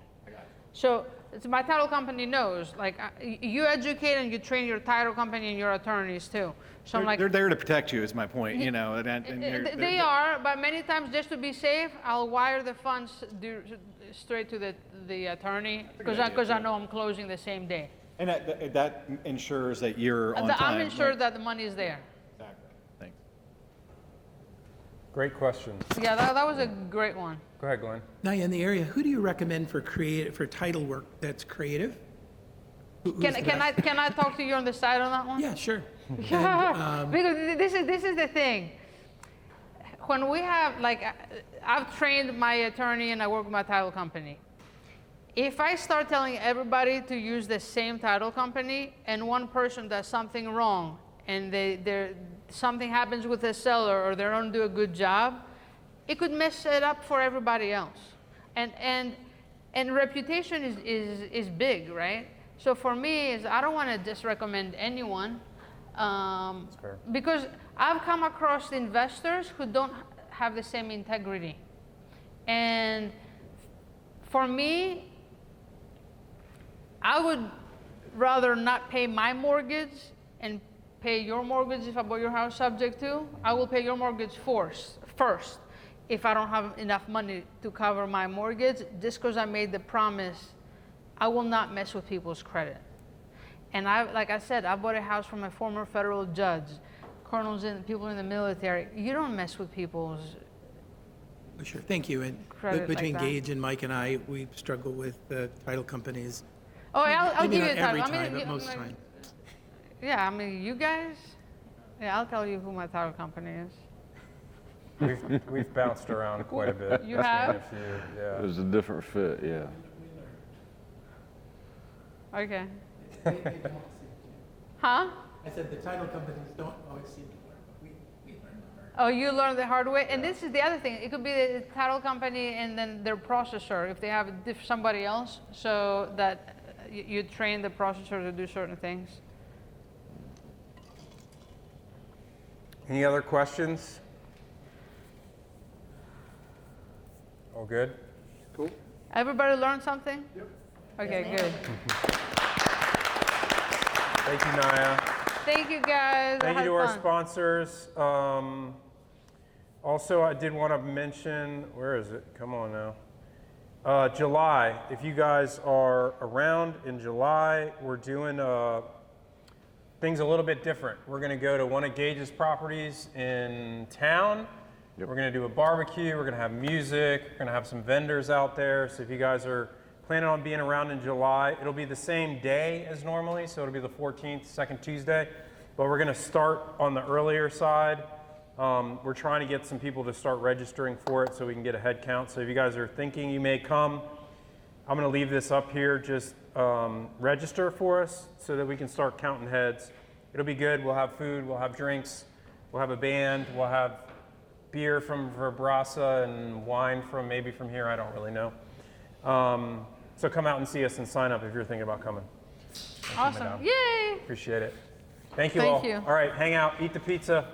So my title company knows, like you educate and you train your title company and your attorneys too. So I'm like, they're there to protect you, is my point. they are, but many times just to be safe, I'll wire the funds straight to the attorney because I know I'm closing the same day. And that ensures that you're on time. I'm ensured right? that the money is there. Exactly. Thanks. Great question. Yeah, that was a great one. Go ahead, Glenn. Now, in the area, who do you recommend for title work that's creative? Can I talk to you on the side on that one? Yeah, sure. Because this is the thing. When we have, like, I've trained my attorney and I work with my title company. If I start telling everybody to use the same title company and one person does something wrong and something happens with the seller or they don't do a good job, it could mess it up for everybody else. And reputation is big, right? So for me, I don't want to just recommend anyone because I've come across investors who don't have the same integrity. And for me, I would rather not pay my mortgage and pay your mortgage if I bought your house subject to. I will pay your mortgage first if I don't have enough money to cover my mortgage, just because I made the promise I will not mess with people's credit. And like I said, I bought a house from a former federal judge, colonels and people in the military. You don't mess with people's. Sure, thank you. And Credit between like that. Gage and Mike and I, we struggle with title companies. Oh, I'll Maybe give you not a title. every time, you- but most times. Yeah, I mean, you guys. Yeah, I'll tell you who my title company is. We've bounced around quite a bit. You between have? a few, yeah. It was a different fit, yeah. Okay. Huh? I said the title companies don't always seem to work, but we learn the hard. Oh, you learned the hard way. And this is the other thing. It could be the title company and then their processor if they have somebody else, so that you train the processor to do certain things. Any other questions? All good? Cool. Everybody learned something? Yep. Okay, good. Thank you, Naya. Thank you, guys. Thank I you to had our fun. sponsors. Also, I did want to mention, where is it? Come on now. July, if you guys are around in July, we're doing things a little bit different. We're going to go to one of Gage's properties in town. We're going to do a barbecue. We're going to have music. We're going to have some vendors out there. So if you guys are planning on being around in July, it'll be the same day as normally. So it'll be the 14th, second Tuesday. But we're going to start on the earlier side. We're trying to get some people to start registering for it so we can get a head count. So if you guys are thinking you may come, I'm going to leave this up here. Just register for us so that we can start counting heads. It'll be good. We'll have food. We'll have drinks. We'll have a band. We'll have beer from Verbrasa and wine from maybe from here. I don't really know. So come out and see us and sign up if you're thinking about coming. Awesome. Yay! Appreciate it. Thank you Thank all. you. All right, hang out, eat the pizza.